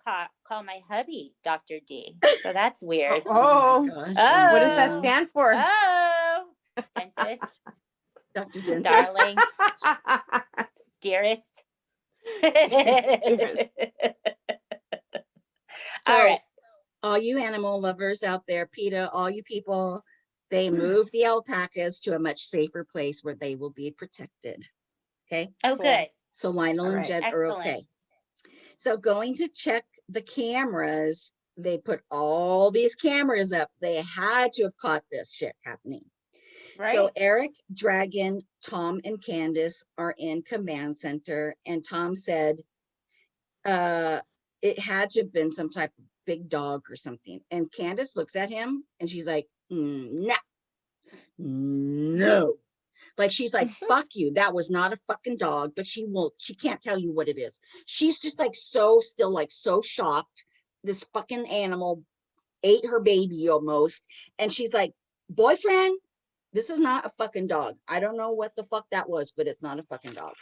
call my hubby Dr. D. So that's weird. Oh, what does that stand for? Oh, dentist. Dr. Dentist. Darling. Dearest. Dearest. All right. All you animal lovers out there, PETA, all you people, they moved the alpacas to a much safer place where they will be protected. Okay. Oh, good. So Lionel and Jed are okay. So going to check the cameras, they put all these cameras up. They had to have caught this shit happening. Right. So Eric, Dragon, Tom, and Candace are in command center. And Tom said it had to have been some type of big dog or something. And Candace looks at him and she's like, no. Like, she's like, fuck you. That was not a fucking dog, but she can't tell you what it is. She's just like so shocked. This fucking animal ate her baby almost. And she's like, boyfriend, this is not a fucking dog. I don't know what the fuck that was, but it's not a fucking dog.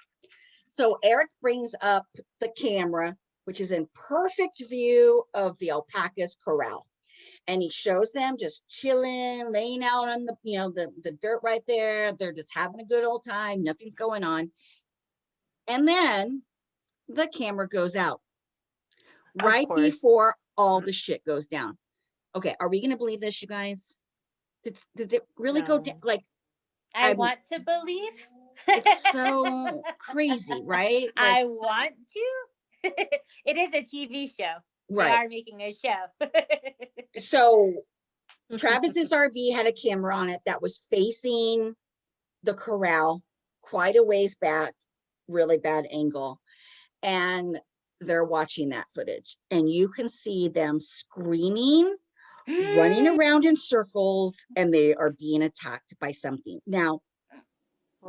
So Eric brings up the camera, which is in perfect view of the alpaca's corral. And he shows them just chilling, laying out on the, you know, the dirt right there. They're just having a good old time. Nothing's going on. And then the camera goes out right before all the shit goes down. Okay, are we going to believe this, you guys? Did it really go down? Like, I want to believe. It's so crazy, right? Like, I want to. It is a TV show. Right. They are making a show. So Travis's RV had a camera on it that was facing the corral quite a ways back, really bad angle. And they're watching that footage. And you can see them screaming, running around in circles, and they are being attacked by something. Now,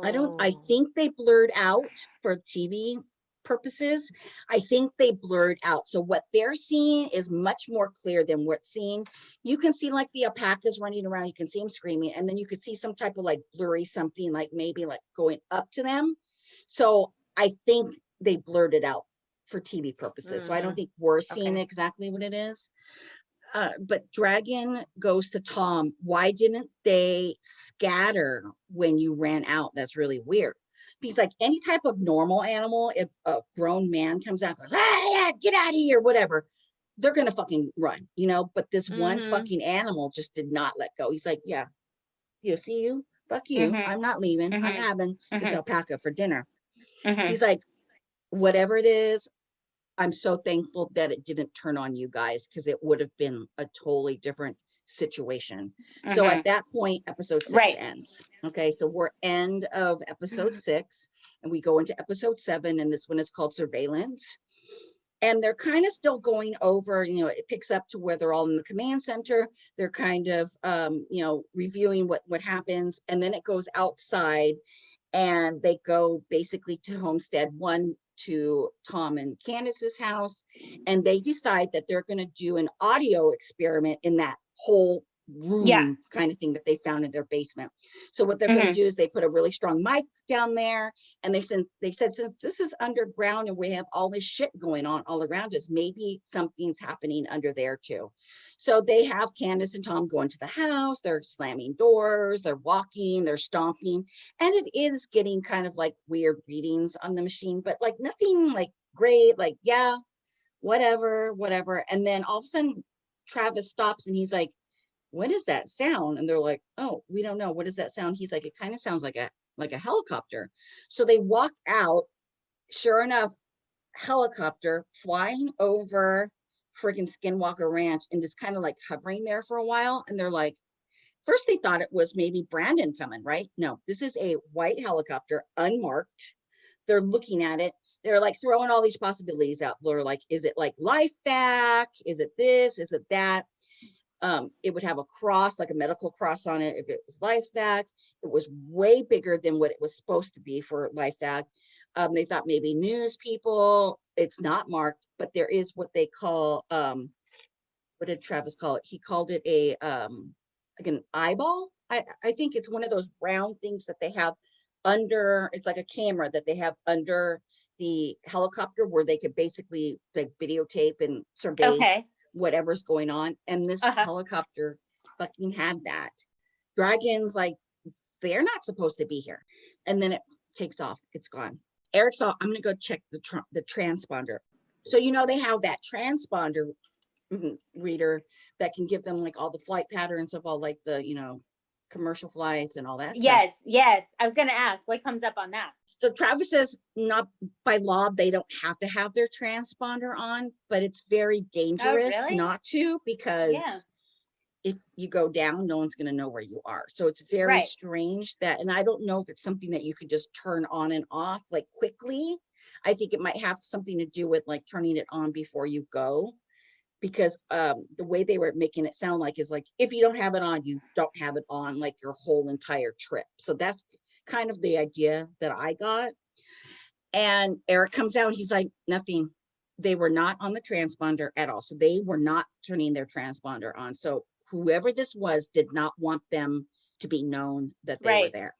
I think they blurred out for TV purposes, I think they blurred out. So what they're seeing is much more clear than what's seen. You can see like the alpacas running around, you can see them screaming, and then you could see some type of like blurry something, like maybe like going up to them. So I think they blurred it out for TV purposes. So I don't think we're seeing exactly what it is. But Dragon goes to Tom, why didn't they scatter when you ran out? That's really weird. Because like any type of normal animal, if a grown man comes out, goes, yeah, get out of here, whatever, they're gonna fucking run, you know. But this one fucking animal just did not let go. He's like, yeah, you see you, fuck you. I'm not leaving. I'm having this alpaca for dinner. He's like, whatever it is, I'm so thankful that it didn't turn on you guys, because it would have been a totally different situation. So at that point, episode 6 ends. Okay, so we're end of episode 6, and we go into episode 7, and this one is called Surveillance. And they're kind of still going over, you know, it picks up to where they're all in the command center. They're kind of, you know, reviewing what happens, and then it goes outside, and they go basically to Homestead 1, to Tom and Candace's house, and they decide that they're going to do an audio experiment in that whole room kind of thing that they found in their basement. So what they're going to do is they put a really strong mic down there, and they said since this is underground and we have all this shit going on all around us, maybe something's happening under there too. So they have Candace and Tom go into the house, they're slamming doors, they're walking, they're stomping, and it is getting kind of like weird readings on the machine, but like nothing like great, like yeah, whatever. And then all of a sudden Travis stops and he's like, what is that sound? And they're like, oh, we don't know. What is that sound? He's like, it kind of sounds like a helicopter. So they walk out. Sure enough, helicopter flying over freaking Skinwalker Ranch and just kind of like hovering there for a while. And they're like, first they thought it was maybe Brandon coming, right? No, this is a white helicopter, unmarked. They're looking at it. They're like throwing all these possibilities out. They're like, is it like life back? Is it this? Is it that? It would have a cross, like a medical cross on it if it was LifeVac. It was way bigger than what it was supposed to be for LifeVac. They thought maybe news people. It's not marked, but there is what they call, what did Travis call it? He called it a like an eyeball. I think it's one of those round things that they have under, it's like a camera that they have under the helicopter where they could basically like videotape and survey whatever's going on. And this helicopter fucking had that. Dragons, like, they're not supposed to be here. And then it takes off. It's gone. Eric's all, I'm going to go check the transponder. So, you know, they have that transponder reader that can give them like all the flight patterns of all like the, you know, commercial flights and all that stuff. Yes. I was going to ask, what comes up on that? So Travis says not by law, they don't have to have their transponder on, but it's very dangerous not to, because if you go down, no one's going to know where you are. So it's very strange that, and I don't know if it's something that you could just turn on and off like quickly. I think it might have something to do with like turning it on before you go, because the way they were making it sound like is like, if you don't have it on, you don't have it on like your whole entire trip. So that's kind of the idea that I got. And Eric comes out, he's like, nothing. They were not on the transponder at all. So they were not turning their transponder on. So whoever this was did not want them to be known that they were there.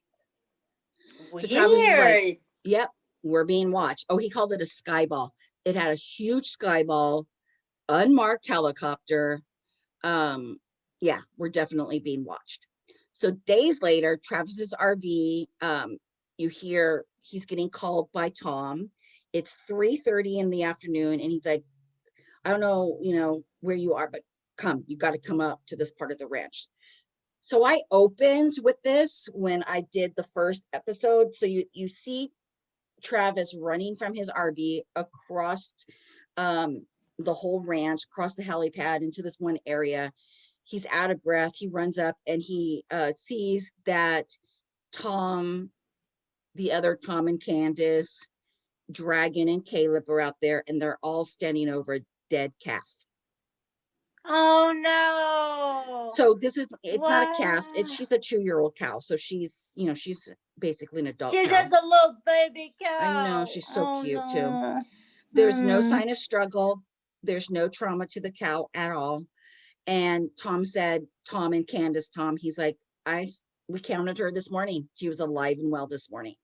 Weird. So Travis is like, yep, we're being watched. Oh, he called it a skyball. It had a huge skyball, unmarked helicopter. Yeah, we're definitely being watched. So days later, Travis's RV, you hear he's getting called by Tom. It's 3:30 in the afternoon, and he's like, I don't know, you know, where you are, but come, you got to come up to this part of the ranch. So I opened with this when I did the first episode. So you see Travis running from his RV across the whole ranch, across the helipad into this one area. He's out of breath. He runs up and he sees that Tom, the other Tom and Candace, Dragon and Caleb are out there, and they're all standing over a dead calf. Oh no. So it's not a calf. Wow. She's a 2-year-old cow. So she's, she's basically an adult She's cow. just a little baby cow. I know, she's so cute too. No. There's no sign of struggle. There's no trauma to the cow at all. And Tom and Candace, he's like, we counted her this morning. She was alive and well this morning.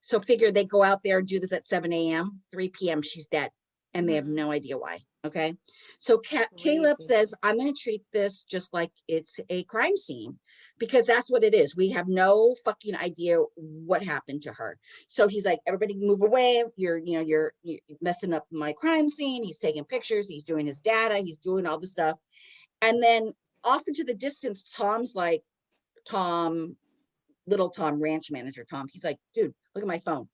So figure they go out there and do this at 7 a.m., 3 p.m. She's dead. And they have no idea why. Okay. So Caleb says, I'm going to treat this just like it's a crime scene, because that's what it is. We have no fucking idea what happened to her. So he's like, everybody move away. You're messing up my crime scene. He's taking pictures. He's doing his data. He's doing all the stuff. And then off into the distance, Tom's like, little Tom, ranch manager Tom, he's like, dude, look at my phone.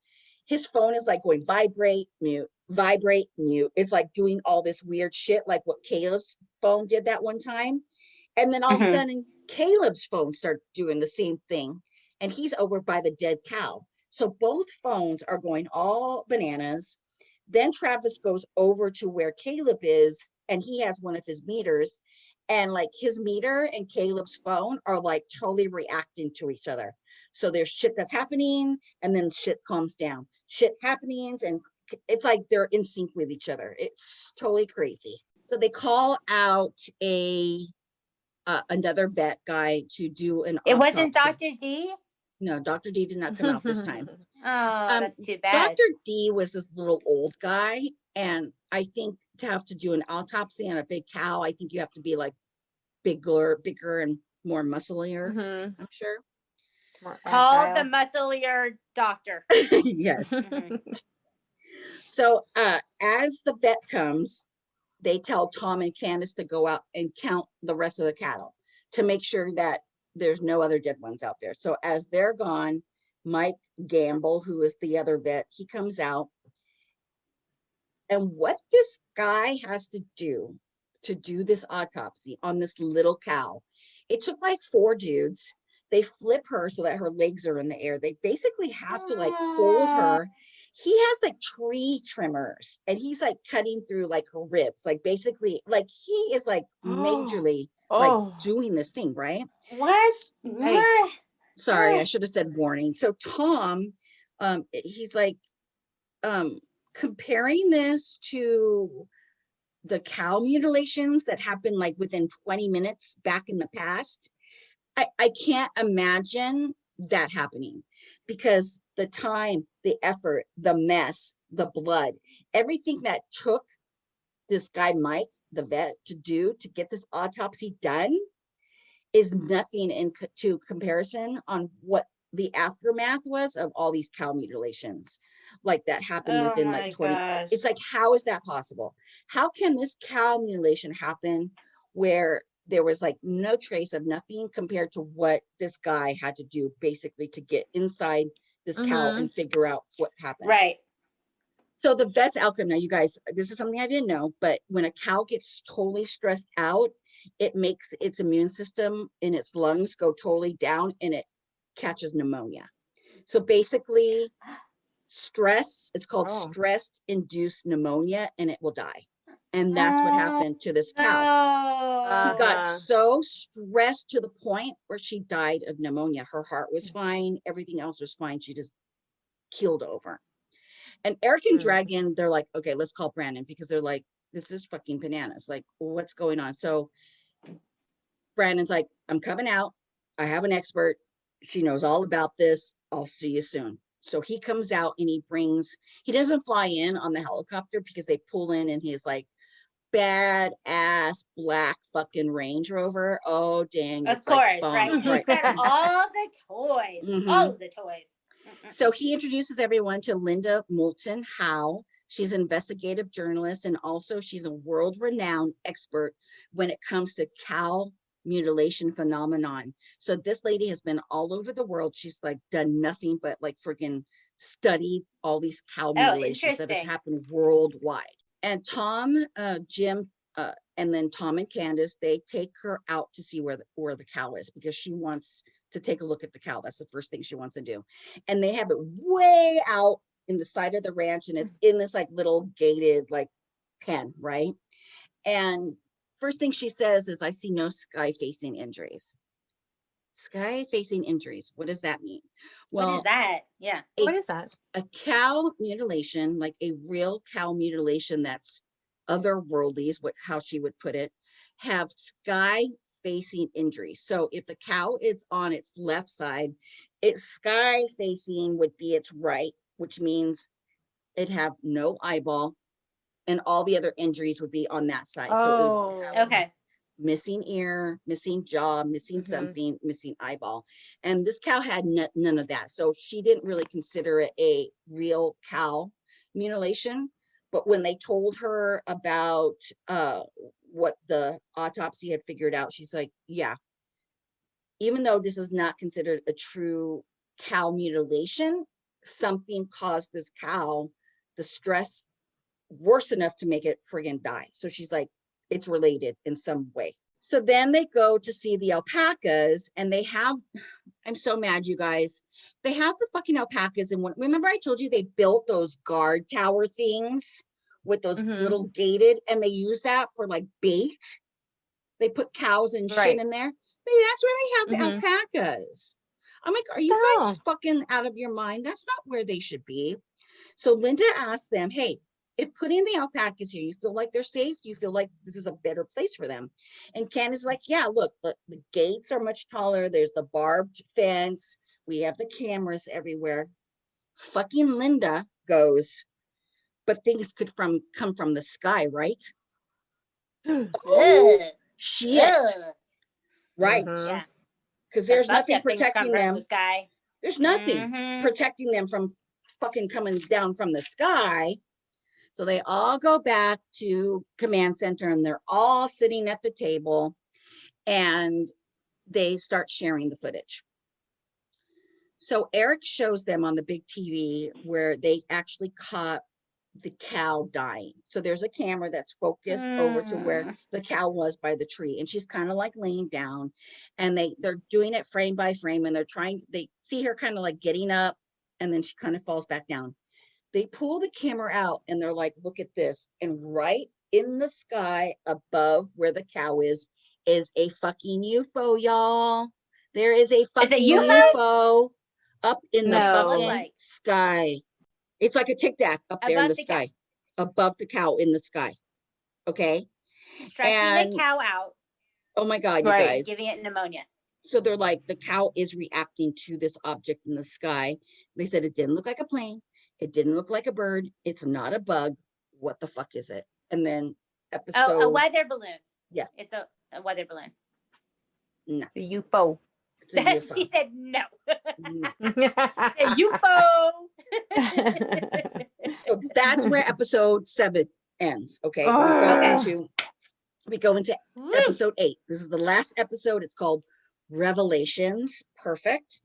His phone is like going vibrate, mute, vibrate, mute. It's like doing all this weird shit, like what Caleb's phone did that one time. And then all of a sudden, Caleb's phone started doing the same thing. And he's over by the dead cow. So both phones are going all bananas. Then Travis goes over to where Caleb is, and he has one of his meters. And like his meter and Caleb's phone are like totally reacting to each other. So there's shit that's happening, and then shit calms down. Shit happenings, and it's like they're in sync with each other. It's totally crazy. So they call out another vet guy to do an autopsy. It wasn't Dr. D? No, Dr. D did not come out this time. Oh, that's too bad. Dr. D was this little old guy, and I think to have to do an autopsy on a big cow, I think you have to be like bigger and more musclier. I'm sure. Call the musclier doctor. Yes. So as the vet comes, they tell Tom and Candace to go out and count the rest of the cattle to make sure that there's no other dead ones out there. So as they're gone, Mike Gamble, who is the other vet, he comes out. And what this guy has to do this autopsy on this little cow, it took like 4 dudes. They flip her so that her legs are in the air. They basically have to like hold her. He has like tree trimmers, and he's like cutting through like her ribs, like basically like he is like majorly like doing this thing, right? What? Sorry, I should have said warning. So Tom, he's like comparing this to the cow mutilations that happened like within 20 minutes back in the past. I can't imagine that happening, because the time, the effort, the mess, the blood, everything that took this guy Mike, the vet, to get this autopsy done is nothing to comparison on what the aftermath was of all these cow mutilations like that happened within like 20. It's like, how is that possible? How can this cow mutilation happen where there was like no trace of nothing compared to what this guy had to do basically to get inside this cow and figure out what happened? Right. So the vet's outcome, now you guys, this is something I didn't know, but when a cow gets totally stressed out, it makes its immune system in its lungs go totally down, and it catches pneumonia. So basically stress, it's called stress induced pneumonia, and it will die. And that's what happened to this cow. She got so stressed to the point where she died of pneumonia. Her heart was fine. Everything else was fine. She just keeled over. And Eric and Dragon, they're like, okay, let's call Brandon, because they're like, this is fucking bananas. Like, what's going on? So Brandon's like, I'm coming out. I have an expert. She knows all about this. I'll see you soon. So he comes out and he doesn't fly in on the helicopter because they pull in his like bad ass black fucking Range Rover. Oh, dang. Of course, right? He's got all the toys, all of the toys. So he introduces everyone to Linda Moulton Howe. She's an investigative journalist, and also she's a world-renowned expert when it comes to cow mutilation phenomenon. So this lady has been all over the world. She's like done nothing but like freaking study all these cow mutilations that have happened worldwide. And Tom, Jim, and then Tom and Candace, they take her out to see where the cow is, because she wants to take a look at the cow. That's the first thing she wants to do. And they have it way out in the side of the ranch, and it's in this like little gated like pen, right? And first thing she says is, I see no sky facing injuries. Sky facing injuries. What does that mean? Well, what is that? Yeah. What is that? A cow mutilation, like a real cow mutilation that's otherworldly, is how she would put it, have sky facing injuries. So if the cow is on its left side, its sky facing would be its right, which means it'd have no eyeball, and all the other injuries would be on that side. So it would have Okay. missing ear, missing jaw, missing something, missing eyeball. And this cow had none of that. So she didn't really consider it a real cow mutilation. But when they told her about what the autopsy had figured out, she's like, yeah, even though this is not considered a true cow mutilation, something caused this cow the stress worse enough to make it friggin' die. So she's like, it's related in some way. So then they go to see the alpacas, and they have, I'm so mad, you guys. They have the fucking alpacas. And remember I told you they built those guard tower things with those little gated, and they use that for like bait. They put cows and shit in there. That's where they have the alpacas. I'm like, are you guys fucking out of your mind? That's not where they should be. So Linda asked them, hey, if putting the alpacas here, you feel like they're safe? Do you feel like this is a better place for them? And Ken is like, yeah, look, the gates are much taller. There's the barbed fence. We have the cameras everywhere. Fucking Linda goes, but things could come from the sky, right? Oh, shit. Right. Yeah. Because there's nothing protecting them. The sky. There's nothing protecting them from fucking coming down from the sky. So they all go back to command center, and they're all sitting at the table, and they start sharing the footage. So Eric shows them on the big TV where they actually caught the cow dying. So there's a camera that's focused over to where the cow was by the tree, and she's kind of like laying down, and they're doing it frame by frame, and they see her kind of like getting up, and then she kind of falls back down. They pull the camera out, and they're like, look at this. And right in the sky above where the cow is a fucking UFO, y'all. There is a fucking UFO up in the fucking sky. It's like a tic tac up there in the sky, above the cow in the sky. Okay. Stressing the cow out. Oh my God, you guys. Giving it pneumonia. So they're like, the cow is reacting to this object in the sky. They said it didn't look like a plane. It didn't look like a bird. It's not a bug. What the fuck is it? And then episode. A weather balloon. Yeah. It's a weather balloon. No. It's a UFO. It's a UFO. She said no. No. It's a UFO. So that's where episode 7 ends. Okay. We go into episode 8. This is the last episode. It's called Revelations. Perfect.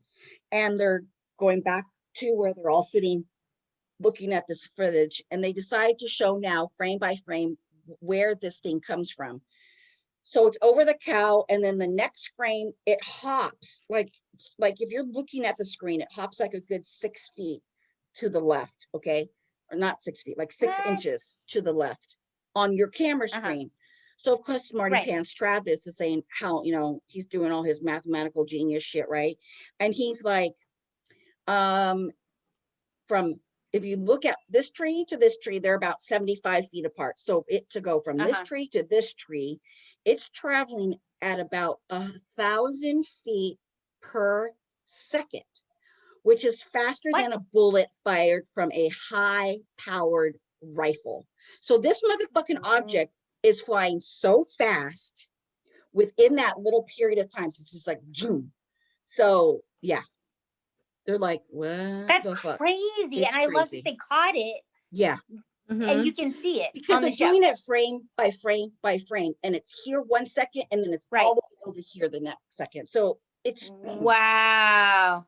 And they're going back to where they're all sitting looking at this footage, and they decide to show now frame by frame where this thing comes from. So it's over the cow, and then the next frame it hops like if you're looking at the screen, it hops like a good 6 feet to the left. Okay, or not 6 feet, like 6 inches to the left on your camera screen. So of course Smarty Pants Travis is saying how, he's doing all his mathematical genius shit, right? And he's like, from, if you look at this tree to this tree, they're about 75 feet apart. So to go from this tree to this tree, it's traveling at about 1,000 feet per second, which is faster than a bullet fired from a high-powered rifle. So this motherfucking object is flying so fast within that little period of time. So it's just like, zoom. So yeah. They're like, what? That's crazy. And I love that they caught it. Yeah. And you can see it. Because they're doing it frame by frame by frame. And it's here 1 second, and then it's all the way over here the next second. So it's wow.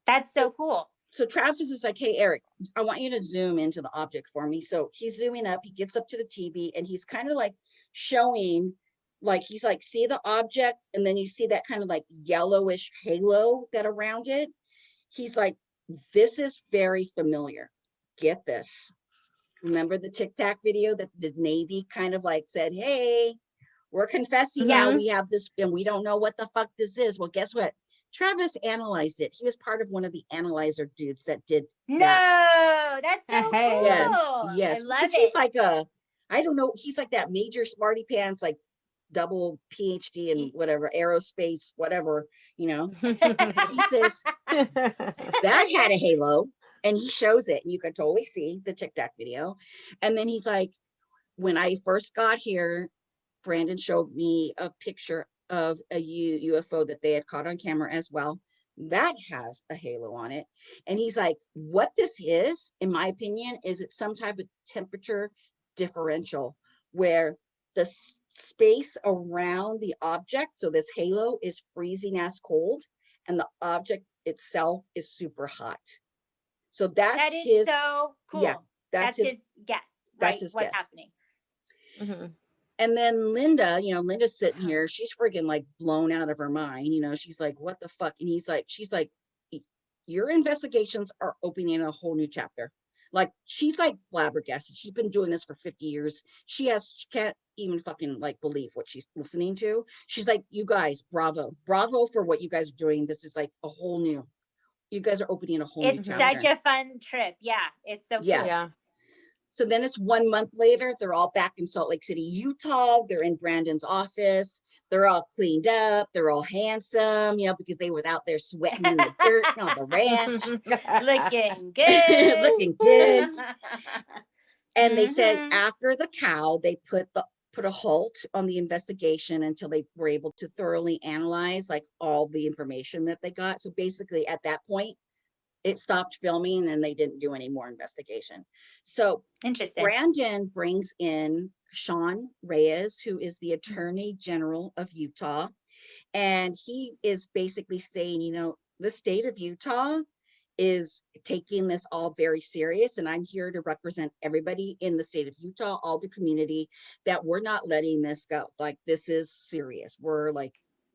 That's so cool. So Travis is like, hey, Eric, I want you to zoom into the object for me. So he's zooming up, he gets up to the TV, and he's kind of like showing, like, he's like, see the object, and then you see that kind of like yellowish halo that around it. He's like, this is very familiar. Get this. Remember the Tic Tac video that the Navy kind of like said, hey, we're confessing now we have this and we don't know what the fuck this is. Well, guess what? Travis analyzed it. He was part of one of the analyzer dudes that did that. That's so cool. Yes. I love because it. he's like I don't know, he's like that major smarty pants, like double PhD in whatever, aerospace, whatever, you know. He says that had a halo, and he shows it, and you can totally see the TikTok video. And then he's like, when I first got here, Brandon showed me a picture of a UFO that they had caught on camera as well. That has a halo on it. And he's like, what this is, in my opinion, is it's some type of temperature differential where the space around the object, so this halo, is freezing as cold, and the object itself is super hot. So that is so cool. Yeah, that's his guess. That's his what's guess. Happening. Mm-hmm. And then Linda, Linda's sitting here. She's friggin' like blown out of her mind. She's like, what the fuck? And she's like, your investigations are opening a whole new chapter. Like, she's like flabbergasted. She's been doing this for 50 years. She can't even fucking like believe what she's listening to. She's like, you guys, bravo for what you guys are doing. This is like a whole new, you guys are opening a whole new chapter. It's such a fun trip. Yeah. It's so cool. Yeah. So then it's 1 month later, they're all back in Salt Lake City, Utah. They're in Brandon's office. They're all cleaned up. They're all handsome, because they was out there sweating in the dirt on the ranch. Looking good. Looking good. And they said after the cow, they put a halt on the investigation until they were able to thoroughly analyze like all the information that they got. So basically at that point, it stopped filming and they didn't do any more investigation. So interesting. Brandon brings in Sean Reyes, who is the Attorney General of Utah. And he is basically saying, the state of Utah is taking this all very serious. And I'm here to represent everybody in the state of Utah, all the community, that we're not letting this go. Like, this is serious.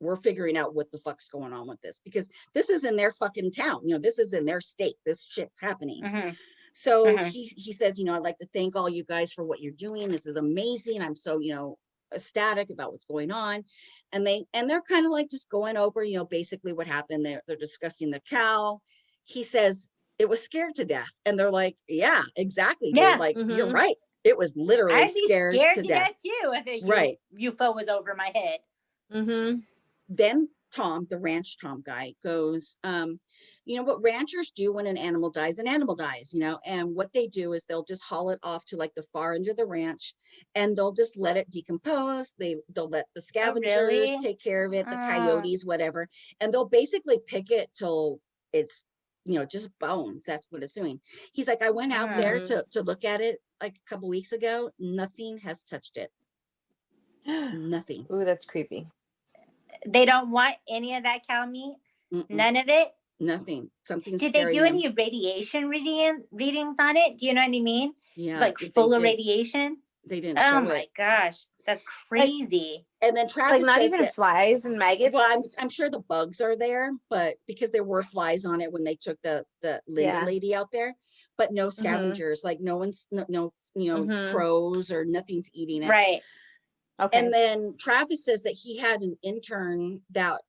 We're figuring out what the fuck's going on with this, because this is in their fucking town. This is in their state. This shit's happening. So he says, I'd like to thank all you guys for what you're doing. This is amazing. I'm so, ecstatic about what's going on. And they're kind of like just going over, basically what happened. They're discussing the cow. He says it was scared to death. And they're like, yeah, exactly. Yeah. Like, you're right. It was literally I'd be scared to death too if a UFO was over my head. Then Tom, the ranch Tom guy, goes, what ranchers do when an animal dies, and what they do is they'll just haul it off to like the far end of the ranch, and they'll just let it decompose. They'll let the scavengers take care of it, the coyotes, whatever, and they'll basically pick it till it's, just bones. That's what it's doing. He's like, I went out there to look at it like a couple weeks ago. Nothing has touched it. Nothing. Ooh, that's creepy. They don't want any of that cow meat? None of it? Nothing. Something. Did they do any radiation readings on it? Do you know what I mean? Yeah. It's like full of radiation? They didn't show it. Oh my gosh. That's crazy. And then Travis not even flies and maggots? Well, I'm sure the bugs are there, but because there were flies on it when they took the Linda lady out there, but no scavengers, like no one's, crows or nothing's eating it. Right. Okay. And then Travis says that he had an intern that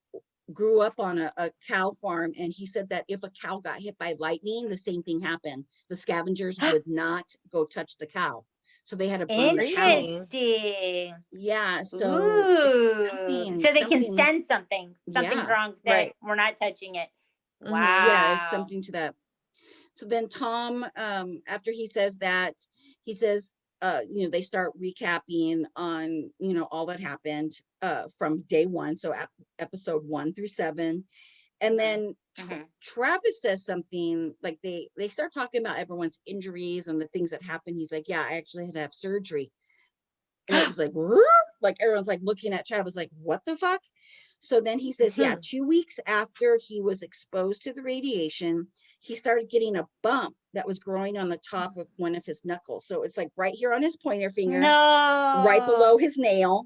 grew up on a cow farm, and he said that if a cow got hit by lightning, the same thing happened. The scavengers would not go touch the cow, so they had to burn the cow. Interesting. Yeah. So so they can sense something. Something's wrong there. Right. We're not touching it. Wow. Yeah, it's something to that. So then Tom, after he says that, he says, they start recapping on, all that happened from day one. So episode 1 through 7. And then Travis says something like they start talking about everyone's injuries and the things that happened. He's like, yeah, I actually had to have surgery. And it was like everyone's like looking at Travis like, what the fuck? So then he says, 2 weeks after he was exposed to the radiation, he started getting a bump that was growing on the top of one of his knuckles. So it's like right here on his pointer finger, right below his nail.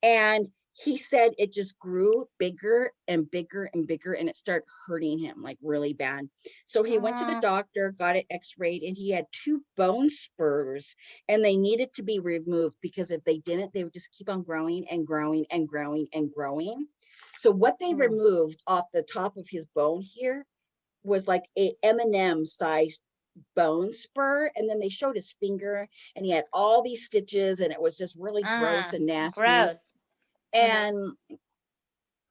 And he said it just grew bigger and bigger and bigger, and it started hurting him like really bad. So he went to the doctor, got it x-rayed, and he had 2 bone spurs, and they needed to be removed because if they didn't, they would just keep on growing and growing and growing and growing. So what they removed off the top of his bone here was like a M&M sized bone spur, and then they showed his finger, and he had all these stitches, and it was just really gross and nasty. Gross. And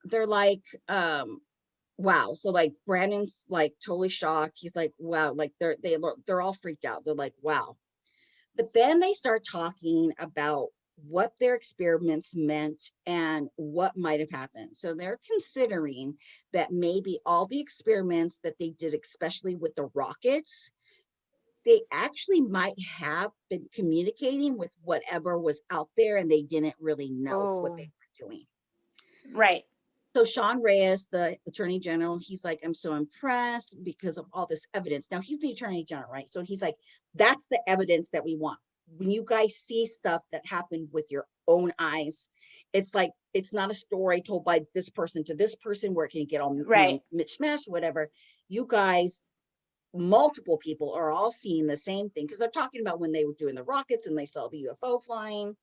they're like, wow. So like Brandon's like totally shocked. He's like, wow, like they're all freaked out. They're like, wow. But then they start talking about what their experiments meant and what might have happened. So they're considering that maybe all the experiments that they did, especially with the rockets, they actually might have been communicating with whatever was out there, and they didn't really know what they were doing. Right. So Sean Reyes, the attorney general, he's like, I'm so impressed because of all this evidence. Now he's the attorney general, right? So he's like, that's the evidence that we want. When you guys see stuff that happened with your own eyes, it's like, it's not a story told by this person to this person where it can get all mismatched, whatever. You guys, multiple people are all seeing the same thing, because they're talking about when they were doing the rockets and they saw the UFO flying.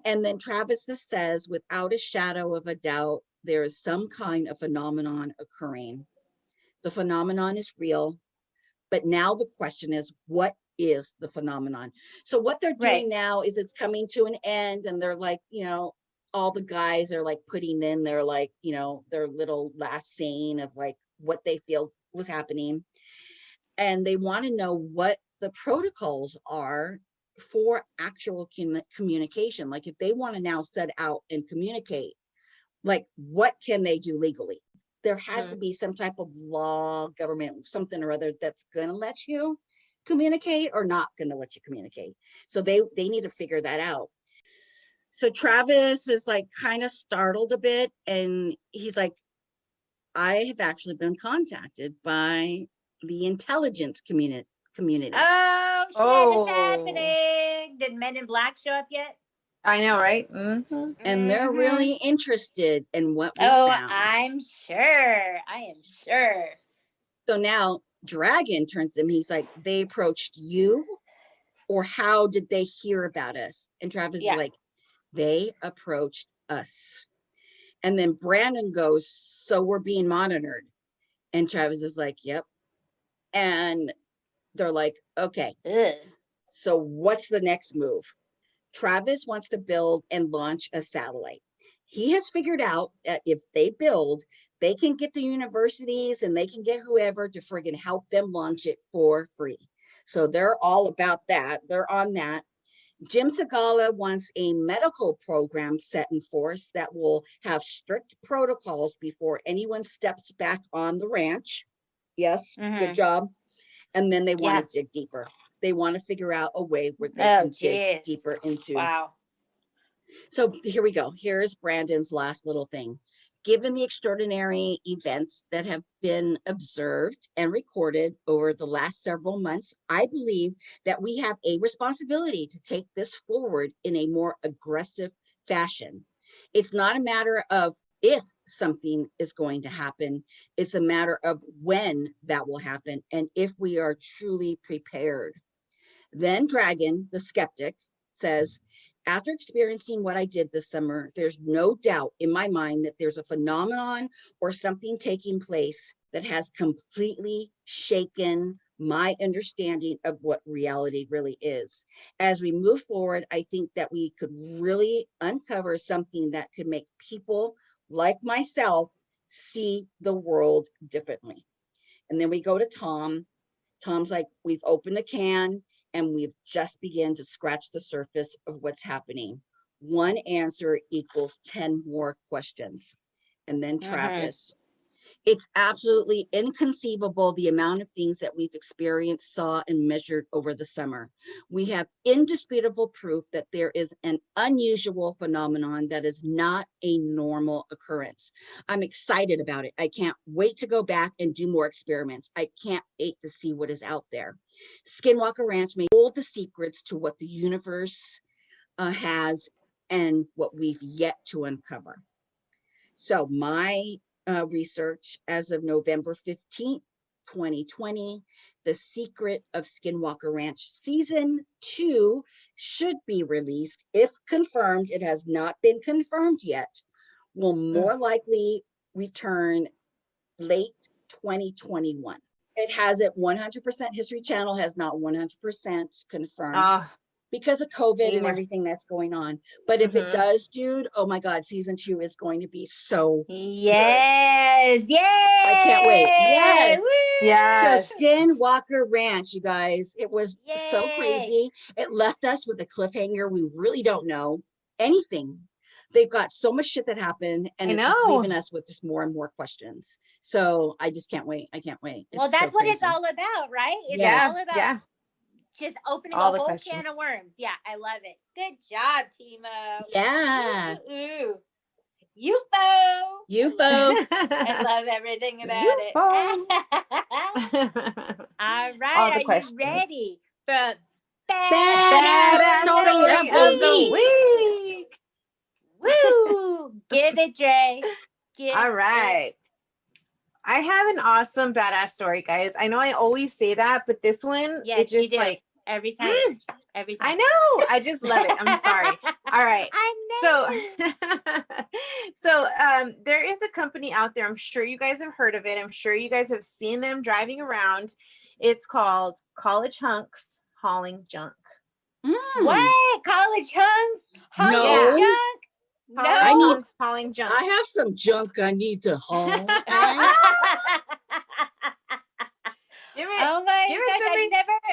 And then Travis says, without a shadow of a doubt, there is some kind of phenomenon occurring. The phenomenon is real, but now the question is, what is the phenomenon? So what they're doing now is it's coming to an end, and they're like, you know, all the guys are like putting in their like, you know, their little last saying of like what they feel was happening. And they want to know what the protocols are for actual communication. Like if they want to now set out and communicate, like what can they do legally? There has to be some type of law, government, something or other that's going to let you communicate or not going to let you communicate. So they need to figure that out. So Travis is like kind of startled a bit, and he's like, I have actually been contacted by the intelligence community. Oh shit, it's happening. Did Men in Black show up yet? I know, right? And they're really interested in what we found. I'm sure. I am sure. So now Dragon turns to him. He's like, they approached you, or how did they hear about us? And Travis is like, they approached us. And then Brandon goes, so we're being monitored. And Travis is like, yep. And they're like, okay. So what's the next move? Travis wants to build and launch a satellite. He has figured out that if they build, they can get the universities and they can get whoever to friggin' help them launch it for free. So they're all about that. They're on that. Jim Segala wants a medical program set in force that will have strict protocols before anyone steps back on the ranch. Yes, good job. And then they want to dig deeper. They want to figure out a way where they can dig deeper into. Wow. So here we go. Here's Brandon's last little thing. Given the extraordinary events that have been observed and recorded over the last several months, I believe that we have a responsibility to take this forward in a more aggressive fashion. It's not a matter of if something is going to happen. It's a matter of when that will happen and if we are truly prepared. Then Dragon, the skeptic, says, after experiencing what I did this summer, there's no doubt in my mind that there's a phenomenon or something taking place that has completely shaken my understanding of what reality really is. As we move forward, I think that we could really uncover something that could make people like myself see the world differently. And then we go to Tom. Tom's like, we've opened a can and we've just begun to scratch the surface of what's happening. One answer equals 10 more questions. And then Travis, it's absolutely inconceivable the amount of things that we've experienced, saw, and measured over the summer. We have indisputable proof that there is an unusual phenomenon that is not a normal occurrence. I'm excited about it. I can't wait to go back and do more experiments. I can't wait to see what is out there. Skinwalker Ranch may hold the secrets to what the universe has and what we've yet to uncover. So my research as of November 15th, 2020, The Secret of Skinwalker Ranch Season 2 should be released. If confirmed, it has not been confirmed yet, will more likely return late 2021. It has it 100%. History Channel has not 100% confirmed because of COVID and everything that's going on. But if it does, dude, oh my God, season 2 is going to be so yes, good. yes. I can't wait. Yes. Yes. So Skinwalker Ranch, you guys, it was so Yay. crazy. It left us with a cliffhanger. We really don't know anything. They've got so much shit that happened, and it's just leaving us with just more and more questions. So I just can't wait. I can't wait. Well, that's what it's all about, right? It's all about just opening all a whole questions. can of worms. Yeah, I love it. Good job, Timo. Yeah. Ooh. UFO. I love everything about it. All right, All the are questions. you ready for Badass story of the week? Woo! Give it, Dre. All right. I have an awesome badass story, guys. I know I always say that, but this one, yes, it's just you do. like every time. Every time. I know. I just love it. I'm sorry. All right. I know. So there is a company out there. I'm sure you guys have heard of it. I'm sure you guys have seen them driving around. It's called College Hunks Hauling Junk. What? College hunks? No. Junk? College hunks hauling junk. I have some junk I need to haul. Oh my gosh,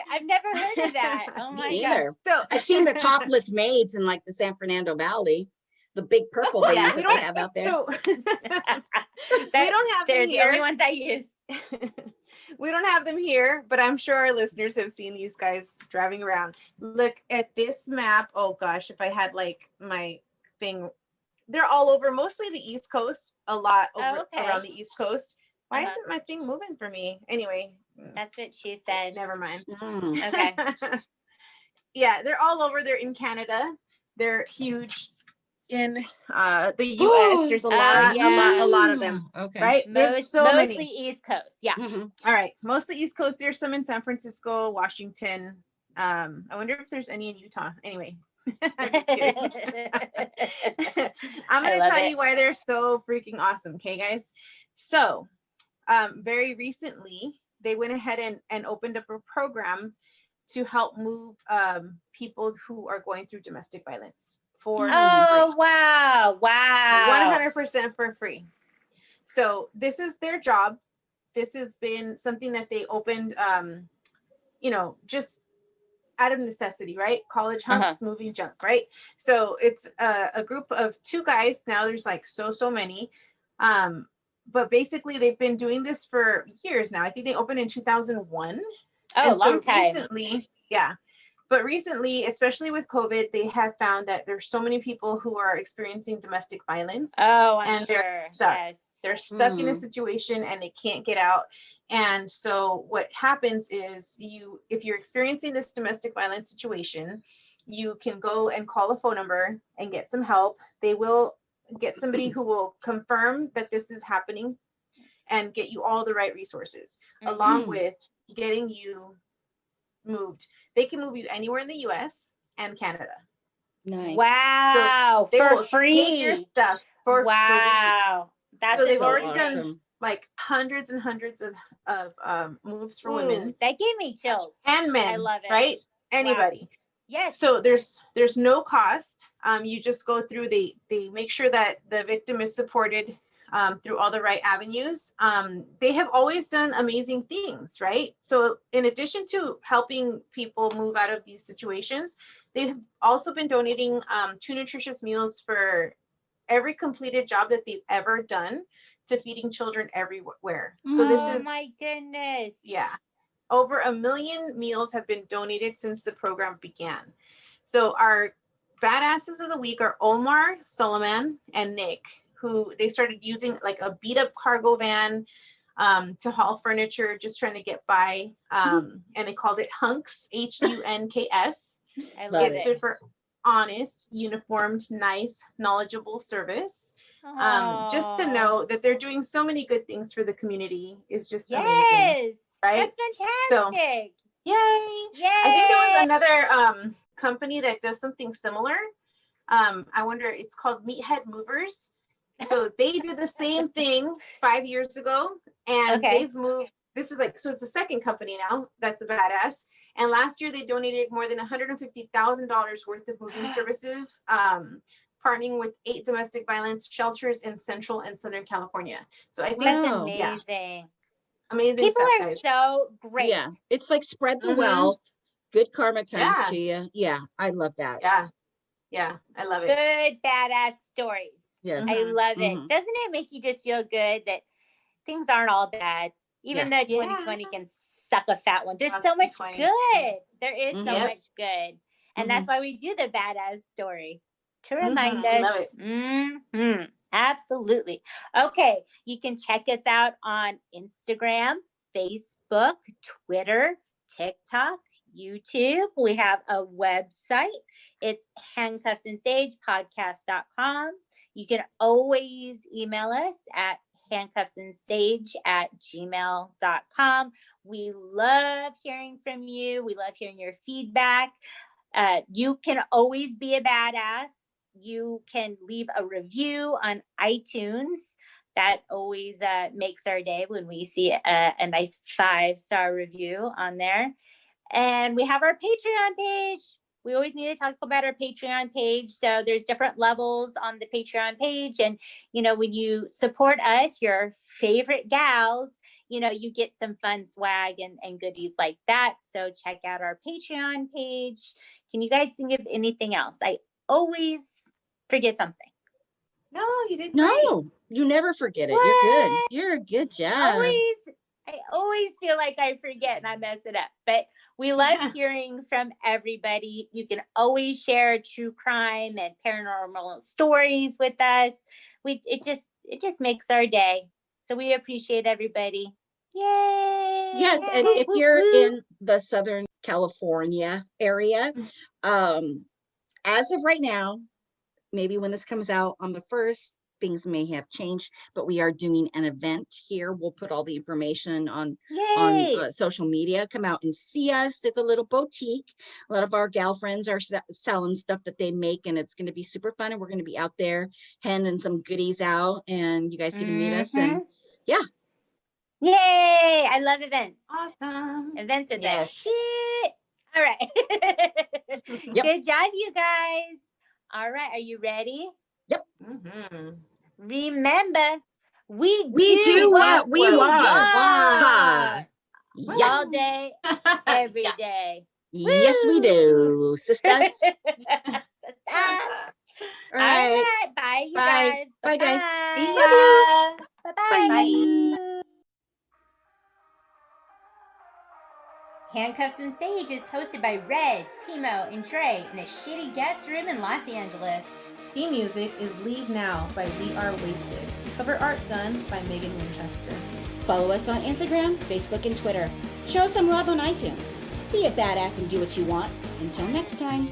I've never heard of that. Oh my gosh. So I've seen the topless maids in like the San Fernando Valley, the big purple vans that they have out there. So, we don't have they're them the here. only ones I use. We don't have them here, but I'm sure our listeners have seen these guys driving around. Look at this map. Oh gosh, if I had like my thing, they're all over, mostly the East Coast, a lot over around the East Coast. Why isn't my thing moving for me? Anyway. That's what she said. Never mind. Okay. Yeah, they're all over. They're in Canada. They're huge in the US. There's a lot of them. Okay. Right? There's so mostly many. East Coast. Yeah. All right. Mostly East Coast. There's some in San Francisco, Washington. I wonder if there's any in Utah. Anyway. I'm going to tell you why they're so freaking awesome. Okay, guys? So, very recently, they went ahead and opened up a program to help move people who are going through domestic violence for free. Wow. 100% for free. So this is their job. This has been something that they opened, just out of necessity, right? College hunks, moving junk, right? So it's a group of 2 guys. Now there's like so many. But basically they've been doing this for years now. I think they opened in 2001. Oh, long time. But recently, especially with COVID, they have found that there's so many people who are experiencing domestic violence. Oh, I'm and sure. They're stuck. Yes. They're stuck in a situation and they can't get out. And so what happens is if you're experiencing this domestic violence situation, you can go and call a phone number and get some help. They will get somebody who will confirm that this is happening and get you all the right resources, along with getting you moved. They can move you anywhere in the US and Canada. Nice. Wow. So they for will free. take your stuff for free. That's so they've so already awesome. done like hundreds and hundreds of moves for women. That gave me chills. And men. I love it. Right? Anybody. Wow. Yes. So there's no cost. You just go through, they make sure that the victim is supported through all the right avenues. They have always done amazing things, right? So in addition to helping people move out of these situations, they've also been donating 2 nutritious meals for every completed job that they've ever done to feeding children everywhere. So this is, my goodness. Yeah. Over 1 million meals have been donated since the program began. So our badasses of the week are Omar, Solomon, and Nick, who they started using like a beat up cargo van to haul furniture, just trying to get by. And they called it Hunks, Hunks. I love it. Stood for honest, uniformed, nice, knowledgeable service. Just to Aw. know that they're doing so many good things for the community is just amazing, Yes, right? that's So, fantastic. yay! Yay! I think there was another company that does something similar. I wonder, it's called Meathead Movers. So they did the same thing 5 years ago, and Okay. they've moved. This is like, so it's the second company now that's a badass. And last year they donated more than $150,000 worth of moving services, partnering with 8 domestic violence shelters in Central and Southern California. So I think That's Wow. amazing. amazing People stuff, are guys. so great. Yeah, it's like spread the Mhm. wealth. Good karma comes Yeah. to you. Yeah, I love that. Yeah, I love it. Good badass stories. Yes. I Mhm. love it. Mhm. Doesn't it make you just feel good that things aren't all bad? Even though Yeah. 2020 can suck a fat one. There's Suck so much 2020. good. There is so Mhm. much good. And that's why we do the badass story. To remind I us. love it. Absolutely. Okay. You can check us out on Instagram, Facebook, Twitter, TikTok, YouTube. We have a website. It's handcuffsandsagepodcast.com. You can always email us at handcuffsandsage@gmail.com. We love hearing from you. We love hearing your feedback. You can always be a badass. You can leave a review on iTunes. That always makes our day when we see a nice 5-star review on there. And we have our Patreon page. We always need to talk about our Patreon page. So there's different levels on the Patreon page. And, when you support us, your favorite gals, you get some fun swag and goodies like that. So check out our Patreon page. Can you guys think of anything else? I always forget something. No, you did great. No, you never forget it. You're good. You're a good job. I always feel like I forget and I mess it up, but we love hearing from everybody. You can always share true crime and paranormal stories with us. It just makes our day. So we appreciate everybody. Yay! Yes, and if you're in the Southern California area, as of right now, maybe when this comes out on the 1st, things may have changed, but we are doing an event here. We'll put all the information on social media. Come out and see us. It's a little boutique. A lot of our gal friends are selling stuff that they make, and it's going to be super fun. And we're going to be out there handing some goodies out, and you guys get to meet us. And yeah. Yay! I love events. Awesome. Events are the shit. All right. Good job, you guys. All right. Are you ready? Yep. Remember, we do what we want. All day, every day. Yes, we do, sisters. All right. Bye, you guys. Bye, guys. See Love ya. you. Bye-bye. Bye. Handcuffs and Sage is hosted by Red, Timo, and Dre in a shitty guest room in Los Angeles. Theme music is Leave Now by We Are Wasted. Cover art done by Megan Winchester. Follow us on Instagram, Facebook, and Twitter. Show us some love on iTunes. Be a badass and do what you want. Until next time.